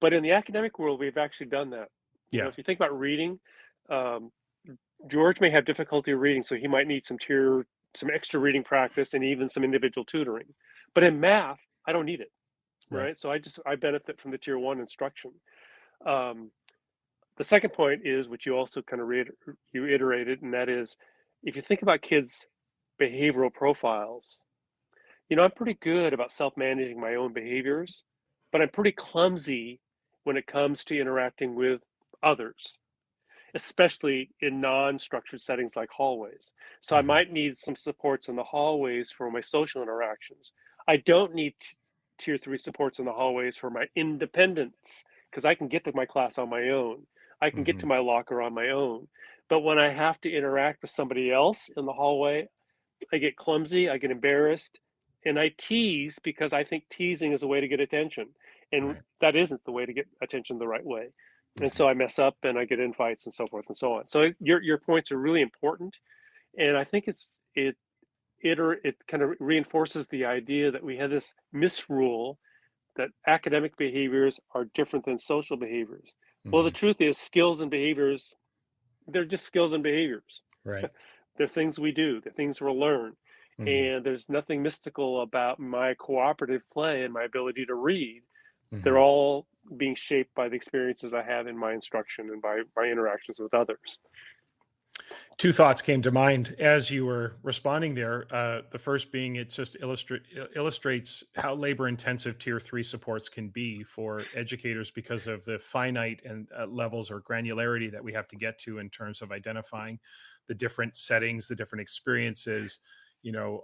but in the academic world, we've actually done that. Yeah. If you think about reading, George may have difficulty reading, so he might need some extra reading practice and even some individual tutoring. But in math, I don't need it, right? So I benefit from the tier one instruction. The second point is, which you also kind of reiterated, and that is, if you think about kids' behavioral profiles, I'm pretty good about self-managing my own behaviors, but I'm pretty clumsy when it comes to interacting with others, especially in non-structured settings like hallways. So I might need some supports in the hallways for my social interactions. I don't need tier three supports in the hallways for my independence, because I can get to my class on my own. I can get to my locker on my own. But when I have to interact with somebody else in the hallway, I get clumsy, I get embarrassed, and I tease because I think teasing is a way to get attention. And Right. that isn't the way to get attention the right way. And so I mess up and I get in fights and so forth and so on. So your points are really important. And I think it kind of reinforces the idea that we have this misrule that academic behaviors are different than social behaviors. Well, the Mm-hmm. truth is skills and behaviors, they're just skills and behaviors. Right. They're things we do, they're things we'll learn. Mm-hmm. And there's nothing mystical about my cooperative play and my ability to read. They're Mm-hmm. all being shaped by the experiences I have in my instruction and by my interactions with others. Two thoughts came to mind as you were responding there. The first being it just illustrates how labor intensive tier three supports can be for educators because of the finite and levels or granularity that we have to get to in terms of identifying the different settings, the different experiences,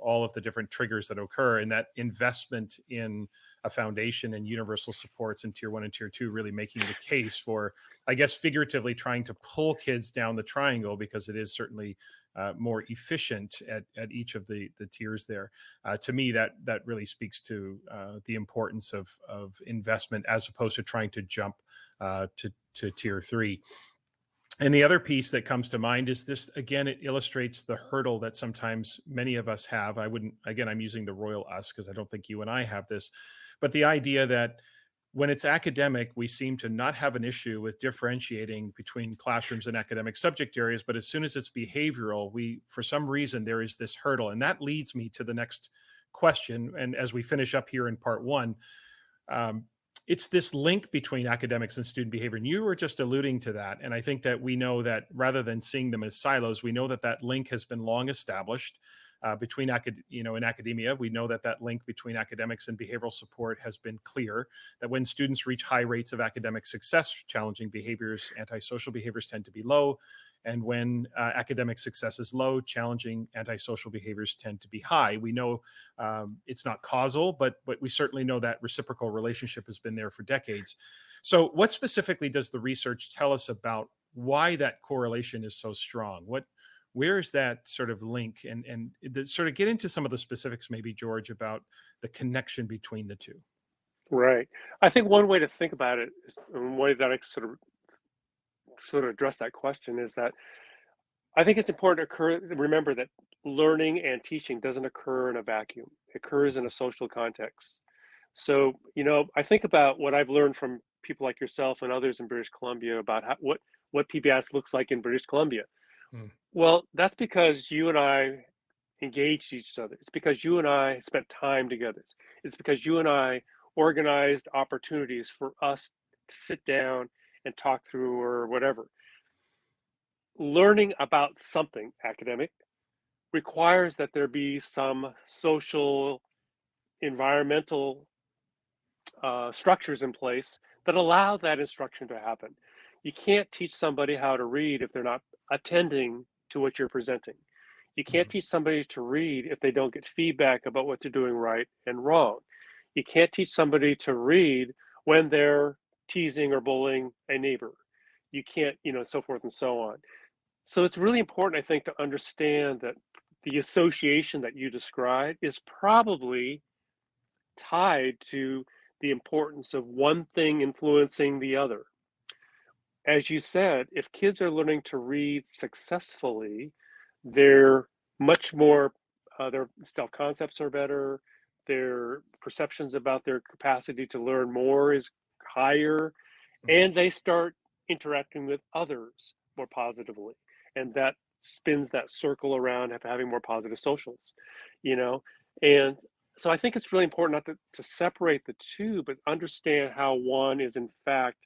all of the different triggers that occur, and that investment in a foundation and universal supports in tier one and tier two, really making the case for, I guess, figuratively trying to pull kids down the triangle, because it is certainly more efficient at each of the tiers there. To me, that really speaks to the importance of investment as opposed to trying to jump to tier three. And the other piece that comes to mind is this, again, it illustrates the hurdle that sometimes many of us have. I'm using the royal us because I don't think you and I have this, but the idea that when it's academic, we seem to not have an issue with differentiating between classrooms and academic subject areas. But as soon as it's behavioral, for some reason, there is this hurdle. And that leads me to the next question. And as we finish up here in part one, um, it's this link between academics and student behavior. And you were just alluding to that. And I think that we know that rather than seeing them as silos, we know that that link has been long established between, in academia. We know that that link between academics and behavioral support has been clear, that when students reach high rates of academic success, challenging behaviors, antisocial behaviors tend to be low. And when academic success is low, challenging antisocial behaviors tend to be high. We know it's not causal, but we certainly know that reciprocal relationship has been there for decades. So what specifically does the research tell us about why that correlation is so strong? Where is that sort of link? And sort of get into some of the specifics, maybe, George, about the connection between the two. Right. I think one way to think about it is, and one way that I sort of address that question, is that I think it's important to remember that learning and teaching doesn't occur in a vacuum. It occurs in a social context. So, I think about what I've learned from people like yourself and others in British Columbia about what PBS looks like in British Columbia. Mm. Well, that's because you and I engaged each other. It's because you and I spent time together. It's because you and I organized opportunities for us to sit down and talk through or whatever. Learning about something academic requires that there be some social, environmental structures in place that allow that instruction to happen. You can't teach somebody how to read if they're not attending to what you're presenting. You can't Mhm. teach somebody to read if they don't get feedback about what they're doing right and wrong. You can't teach somebody to read when they're teasing or bullying a neighbor. You can't, so forth and so on. So it's really important, I think, to understand that the association that you described is probably tied to the importance of one thing influencing the other. As you said, if kids are learning to read successfully, they're much more, their self concepts are better, their perceptions about their capacity to learn more is higher, Mhm. and they start interacting with others more positively. And that spins that circle around of having more positive socials, you know? And so I think it's really important not to separate the two, but understand how one is in fact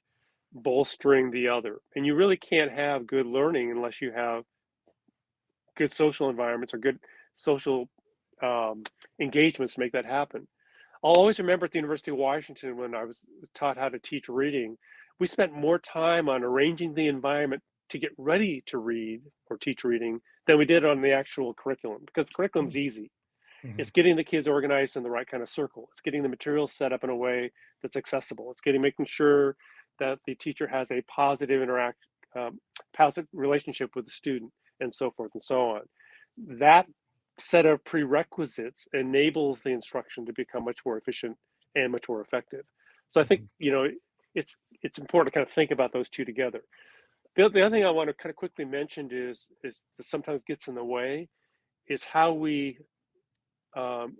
bolstering the other. And you really can't have good learning unless you have good social environments or good social engagements to make that happen. I'll always remember at the University of Washington when I was taught how to teach reading, we spent more time on arranging the environment to get ready to read or teach reading than we did on the actual curriculum, because the curriculum's easy. It's Mhm. getting the kids organized in the right kind of circle. It's getting the materials set up in a way that's accessible. It's making sure that the teacher has a positive relationship with the student, and so forth and so on. That set of prerequisites enables the instruction to become much more efficient and much more effective. So I think, it's important to kind of think about those two together. The other thing I want to kind of quickly mention is that sometimes gets in the way is how we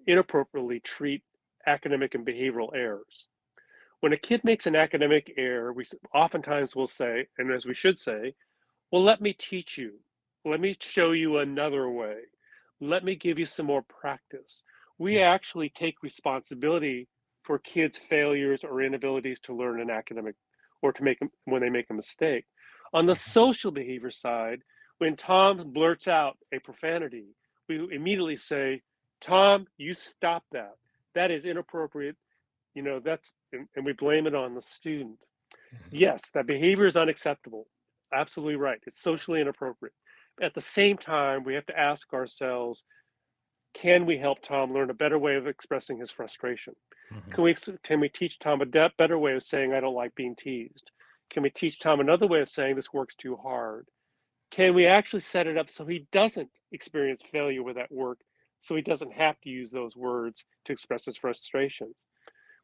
inappropriately treat academic and behavioral errors. When a kid makes an academic error, we oftentimes will say, and as we should say, well, let me teach you. Let me show you another way. Let me give you some more practice. We actually take responsibility for kids' failures or inabilities to learn an academic or to make when they make a mistake. On the social behavior side, when Tom blurts out a profanity, we immediately say, Tom, you stop that. That is inappropriate. And we blame it on the student. Yes, that behavior is unacceptable. Absolutely right. It's socially inappropriate. At the same time, we have to ask ourselves, can we help Tom learn a better way of expressing his frustration? Can we teach Tom a better way of saying, I don't like being teased? Can we teach Tom another way of saying this work's too hard? Can we actually set it up so he doesn't experience failure with that work, so he doesn't have to use those words to express his frustrations?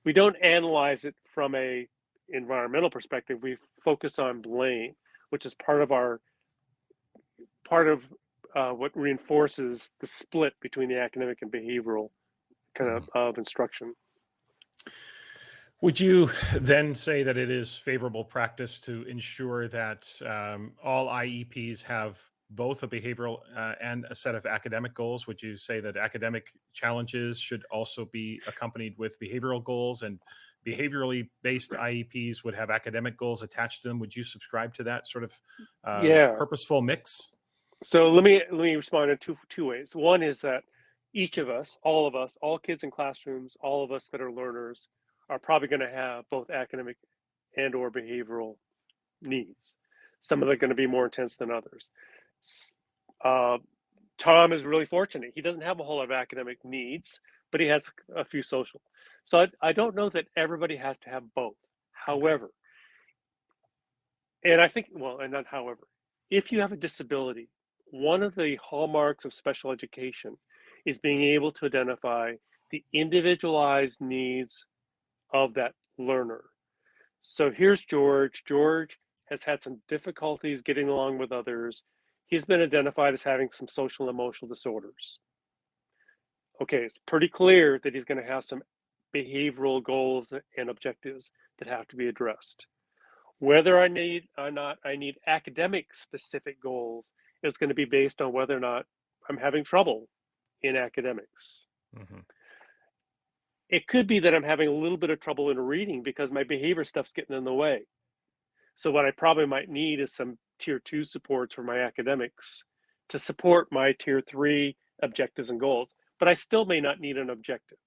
We don't analyze it from a environmental perspective. We focus on blame, which is part of what reinforces the split between the academic and behavioral kind of instruction. Would you then say that it is favorable practice to ensure that all IEPs have both a behavioral and a set of academic goals? Would you say that academic challenges should also be accompanied with behavioral goals, and behaviorally based IEPs would have academic goals attached to them? Would you subscribe to that sort of purposeful mix? So let me respond in two ways. One is that each of us, all kids in classrooms, all of us that are learners, are probably going to have both academic and or behavioral needs. Some of them are going to be more intense than others. Tom is really fortunate. He doesn't have a whole lot of academic needs, but he has a few social. So I don't know that everybody has to have both. However, and I think, and not however, if you have a disability, one of the hallmarks of special education is being able to identify the individualized needs of that learner. So here's George. George has had some difficulties getting along with others. He's been identified as having some social and emotional disorders. Okay, it's pretty clear that he's going to have some behavioral goals and objectives that have to be addressed. Whether I need academic specific goals is going to be based on whether or not I'm having trouble in academics. It could be that I'm having a little bit of trouble in reading because my behavior stuff's getting in the way. So what I probably might need is some tier 2 supports for my academics to support my tier 3 objectives and goals, but I still may not need an objective.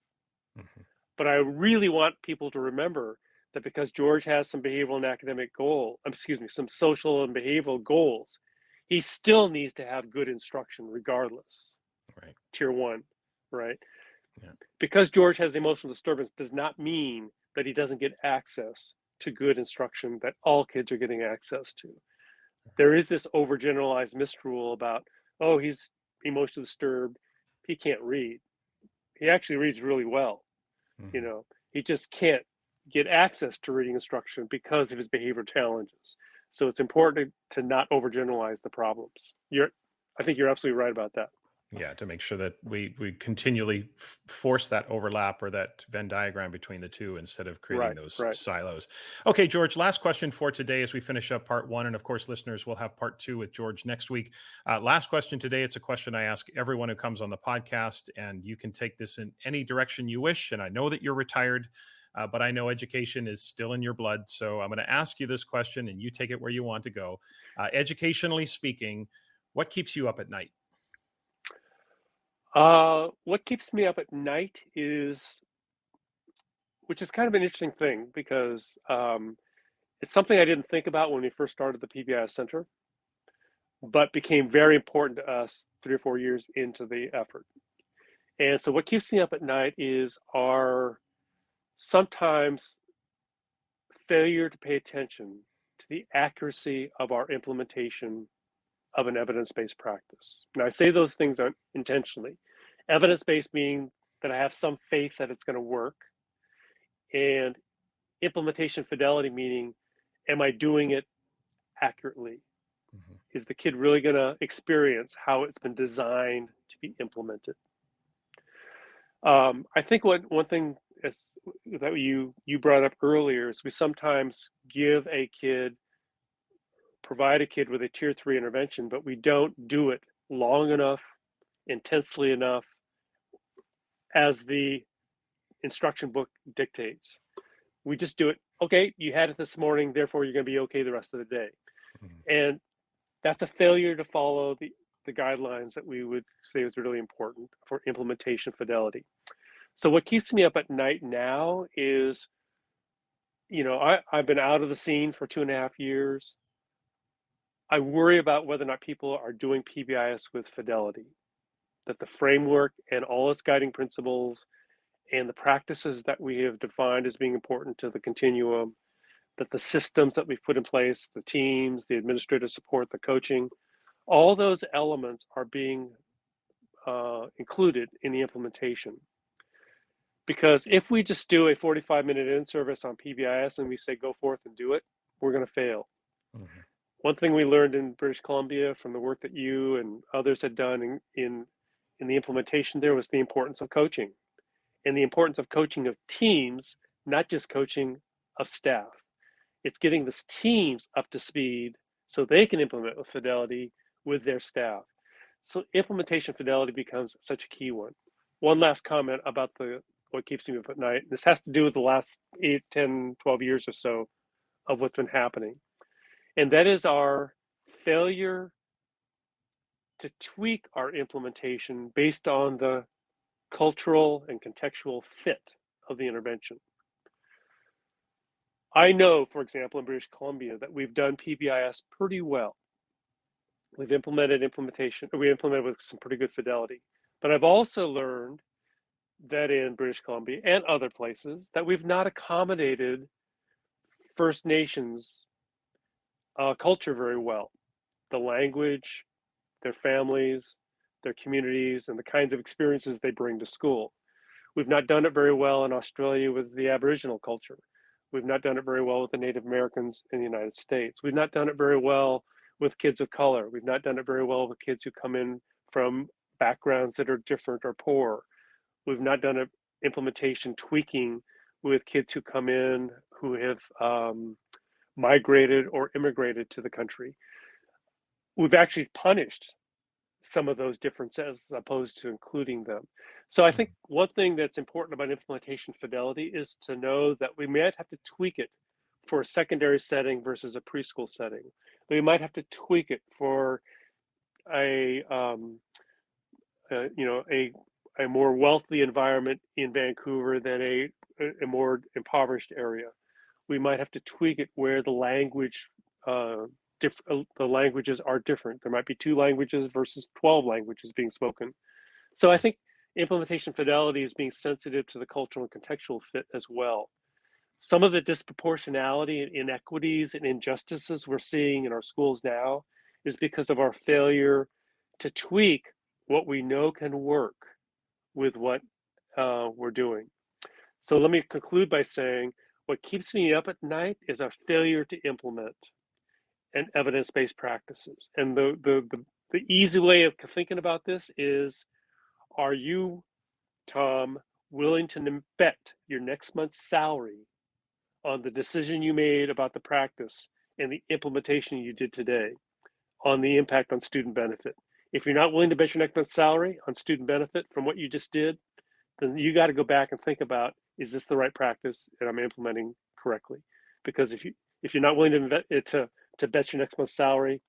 But I really want people to remember that because George has some behavioral and academic some social and behavioral goals, he still needs to have good instruction regardless. Right. Tier 1, right? Yeah. Because George has emotional disturbance does not mean that he doesn't get access to good instruction that all kids are getting access to. There is this overgeneralized misrule about, he's emotionally disturbed, he can't read. He actually reads really well. He just can't get access to reading instruction because of his behavior challenges. So it's important to not overgeneralize the problems. I think you're absolutely right about that. Yeah, to make sure that we continually force that overlap or that Venn diagram between the two instead of creating those silos. Okay, George, last question for today as we finish up part 1. And of course, listeners will have part 2 with George next week. Last question today. It's a question I ask everyone who comes on the podcast, and you can take this in any direction you wish. And I know that you're retired, but I know education is still in your blood. So I'm going to ask you this question and you take it where you want to go. Educationally speaking, what keeps you up at night? What keeps me up at night which is kind of an interesting thing because it's something I didn't think about when we first started the Pbis Center, but became very important to us 3 or 4 years into the effort. And so what keeps me up at night is our sometimes failure to pay attention to the accuracy of our implementation of an evidence-based practice. Now, I say those things intentionally. Evidence-based meaning that I have some faith that it's going to work. And implementation fidelity, meaning, am I doing it accurately? Mhm. Is the kid really going to experience how it's been designed to be implemented? I think one thing that you brought up earlier is we sometimes provide a kid with a tier 3 intervention, but we don't do it long enough, intensely enough, as the instruction book dictates. We just do it. Okay, you had it this morning, therefore you're going to be okay the rest of the day. Mhm. And that's a failure to follow the guidelines that we would say is really important for implementation fidelity. So what keeps me up at night now is, I've been out of the scene for 2.5 years. I worry about whether or not people are doing PBIS with fidelity, that the framework and all its guiding principles and the practices that we have defined as being important to the continuum, that the systems that we've put in place, the teams, the administrative support, the coaching, all those elements are being included in the implementation. Because if we just do a 45-minute in-service on PBIS and we say, go forth and do it, we're going to fail. Mm-hmm. One thing we learned in British Columbia from the work that you and others had done in the implementation there was the importance of coaching and the importance of coaching of teams, not just coaching of staff. It's getting the teams up to speed so they can implement with fidelity with their staff. So implementation fidelity becomes such a key one. One last comment about what keeps me up at night. This has to do with the last 8, 10, 12 years or so of what's been happening. And that is our failure to tweak our implementation based on the cultural and contextual fit of the intervention. I know, for example, in British Columbia that we've done PBIS pretty well. We implemented with some pretty good fidelity. But I've also learned that in British Columbia and other places that we've not accommodated First Nations culture very well. The language, their families, their communities, and the kinds of experiences they bring to school. We've not done it very well in Australia with the Aboriginal culture. We've not done it very well with the Native Americans in the United States. We've not done it very well with kids of color. We've not done it very well with kids who come in from backgrounds that are different or poor. We've not done an implementation tweaking with kids who come in who have migrated or immigrated to the country. We've actually punished some of those differences as opposed to including them. So I think one thing that's important about implementation fidelity is to know that we might have to tweak it for a secondary setting versus a preschool setting. We might have to tweak it for a more wealthy environment in Vancouver than a more impoverished area. We might have to tweak it where the language the languages are different. There might be 2 languages versus 12 languages being spoken. So I think implementation fidelity is being sensitive to the cultural and contextual fit as well. Some of the disproportionality and inequities and injustices we're seeing in our schools now is because of our failure to tweak what we know can work with what we're doing. So let me conclude by saying what keeps me up at night is our failure to implement and evidence-based practices. And the easy way of thinking about this is, are you, Tom, willing to bet your next month's salary on the decision you made about the practice and the implementation you did today on the impact on student benefit? If you're not willing to bet your next month's salary on student benefit from what you just did, then you got to go back and think about, is this the right practice and I'm implementing correctly? Because if you're not willing to bet your next month's salary,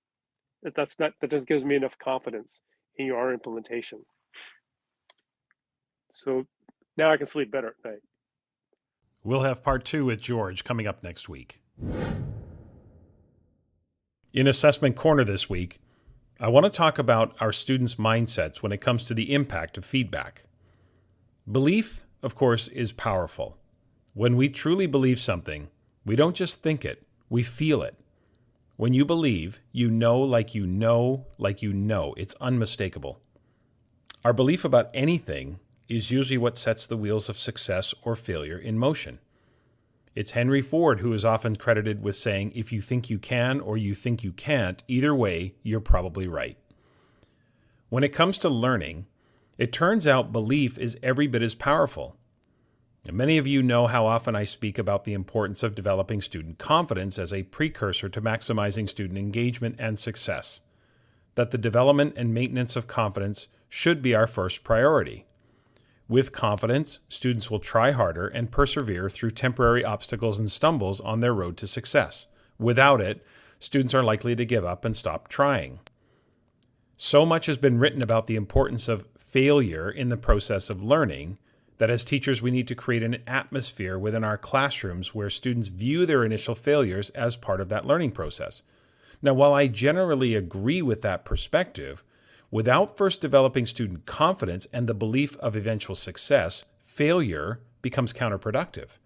that doesn't give me enough confidence in your implementation. So now I can sleep better at night. We'll have part 2 with George coming up next week. In Assessment Corner this week, I want to talk about our students' mindsets when it comes to the impact of feedback. Belief, of course, is powerful. When we truly believe something, we don't just think it, we feel it. When you believe, you know like you know like you know. It's unmistakable. Our belief about anything is usually what sets the wheels of success or failure in motion. It's Henry Ford who is often credited with saying, if you think you can or you think you can't, either way, you're probably right. When it comes to learning, it turns out belief is every bit as powerful. And many of you know how often I speak about the importance of developing student confidence as a precursor to maximizing student engagement and success. That the development and maintenance of confidence should be our first priority. With confidence, students will try harder and persevere through temporary obstacles and stumbles on their road to success. Without it, students are likely to give up and stop trying. So much has been written about the importance of failure in the process of learning that as teachers we need to create an atmosphere within our classrooms where students view their initial failures as part of that learning process. Now, while I generally agree with that perspective, without first developing student confidence and the belief of eventual success, failure becomes counterproductive.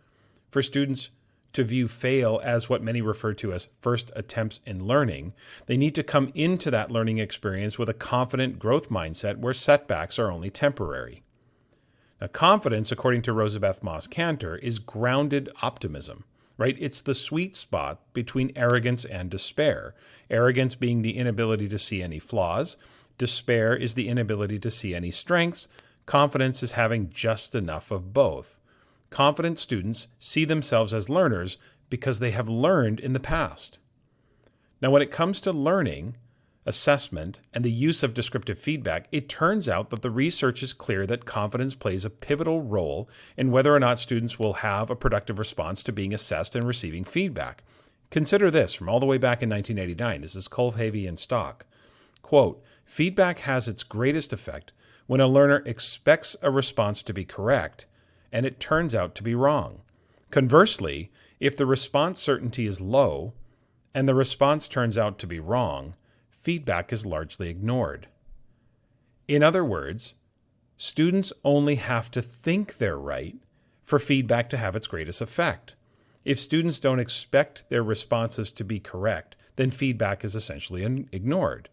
For students to view fail as what many refer to as first attempts in learning, they need to come into that learning experience with a confident growth mindset where setbacks are only temporary. Now, confidence, according to Rosabeth Moss-Kanter, is grounded optimism, right? It's the sweet spot between arrogance and despair. Arrogance being the inability to see any flaws. Despair is the inability to see any strengths. Confidence is having just enough of both. Confident students see themselves as learners because they have learned in the past. Now, when it comes to learning, assessment, and the use of descriptive feedback, it turns out that the research is clear that confidence plays a pivotal role in whether or not students will have a productive response to being assessed and receiving feedback. Consider this from all the way back in 1989. This is Colhavy and Stock. Quote, feedback has its greatest effect when a learner expects a response to be correct and it turns out to be wrong. Conversely, if the response certainty is low and the response turns out to be wrong, feedback is largely ignored. In other words, students only have to think they're right for feedback to have its greatest effect. If students don't expect their responses to be correct, then feedback is essentially ignored.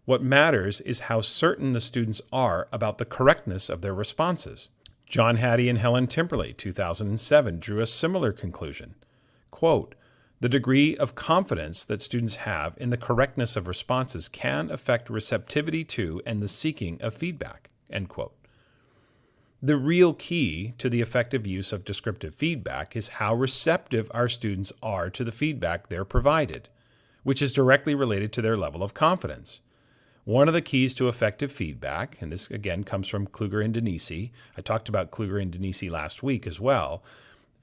What matters is how certain the students are about the correctness of their responses. John Hattie and Helen Timperley, 2007, drew a similar conclusion. Quote, the degree of confidence that students have in the correctness of responses can affect receptivity to and the seeking of feedback, end quote. The real key to the effective use of descriptive feedback is how receptive our students are to the feedback they're provided, which is directly related to their level of confidence. One of the keys to effective feedback, and this again comes from Kluger and Denisi, I talked about Kluger and Denisi last week as well,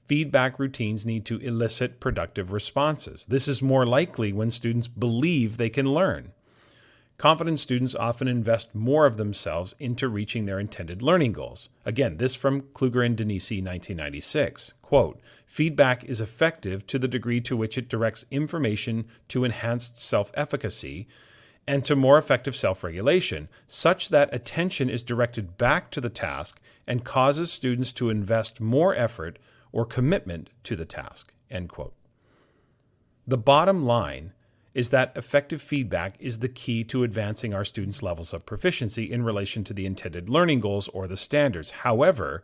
feedback routines need to elicit productive responses. This is more likely when students believe they can learn. Confident students often invest more of themselves into reaching their intended learning goals. Again, this from Kluger and Denisi, 1996. Quote, feedback is effective to the degree to which it directs information to enhanced self-efficacy and to more effective self-regulation, such that attention is directed back to the task and causes students to invest more effort or commitment to the task, end quote. The bottom line is that effective feedback is the key to advancing our students' levels of proficiency in relation to the intended learning goals or the standards. However,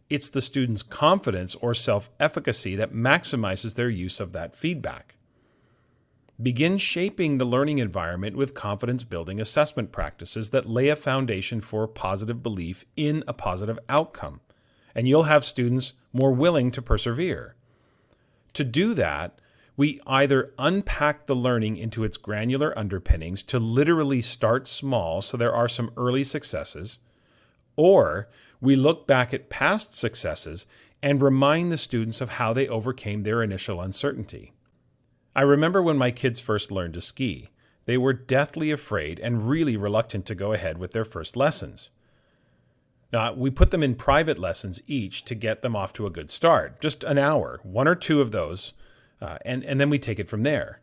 it's the students' confidence or self-efficacy that maximizes their use of that feedback. Begin shaping the learning environment with confidence-building assessment practices that lay a foundation for positive belief in a positive outcome, and you'll have students more willing to persevere. To do that, we either unpack the learning into its granular underpinnings to literally start small so there are some early successes, or we look back at past successes and remind the students of how they overcame their initial uncertainty. I remember when my kids first learned to ski. They were deathly afraid and really reluctant to go ahead with their first lessons. Now, we put them in private lessons each to get them off to a good start. Just an hour, one or two of those, and then we take it from there.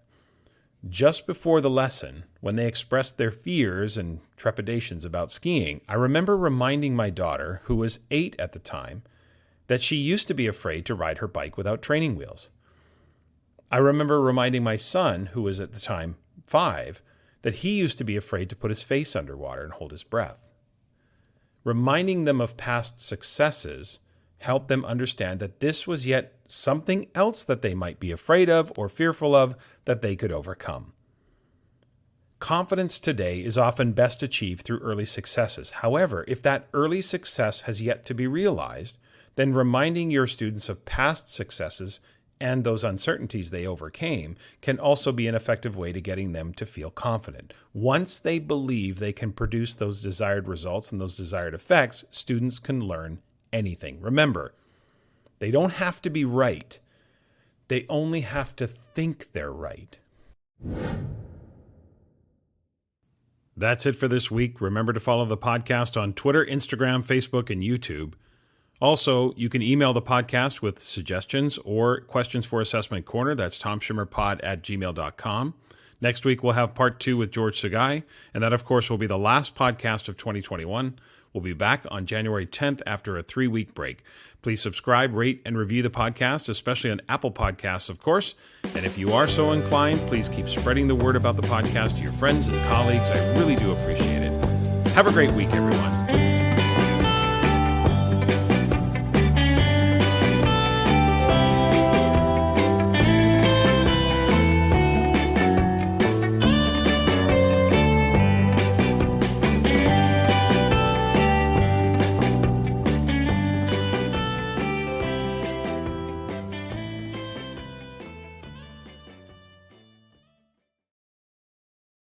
Just before the lesson, when they expressed their fears and trepidations about skiing, I remember reminding my daughter, who was 8 at the time, that she used to be afraid to ride her bike without training wheels. I remember reminding my son, who was at the time 5, that he used to be afraid to put his face underwater and hold his breath. Reminding them of past successes helped them understand that this was yet something else that they might be afraid of or fearful of that they could overcome. Confidence today is often best achieved through early successes. However, if that early success has yet to be realized, then reminding your students of past successes and those uncertainties they overcame can also be an effective way to getting them to feel confident. Once they believe they can produce those desired results and those desired effects, students can learn anything. Remember, they don't have to be right. They only have to think they're right. That's it for this week. Remember to follow the podcast on Twitter, Instagram, Facebook, and YouTube. Also, you can email the podcast with suggestions or questions for Assessment Corner. That's tomschimmerpod@gmail.com. Next week, we'll have part 2 with George Sugai, and that, of course, will be the last podcast of 2021. We'll be back on January 10th after a 3-week break. Please subscribe, rate, and review the podcast, especially on Apple Podcasts, of course. And if you are so inclined, please keep spreading the word about the podcast to your friends and colleagues. I really do appreciate it. Have a great week, everyone.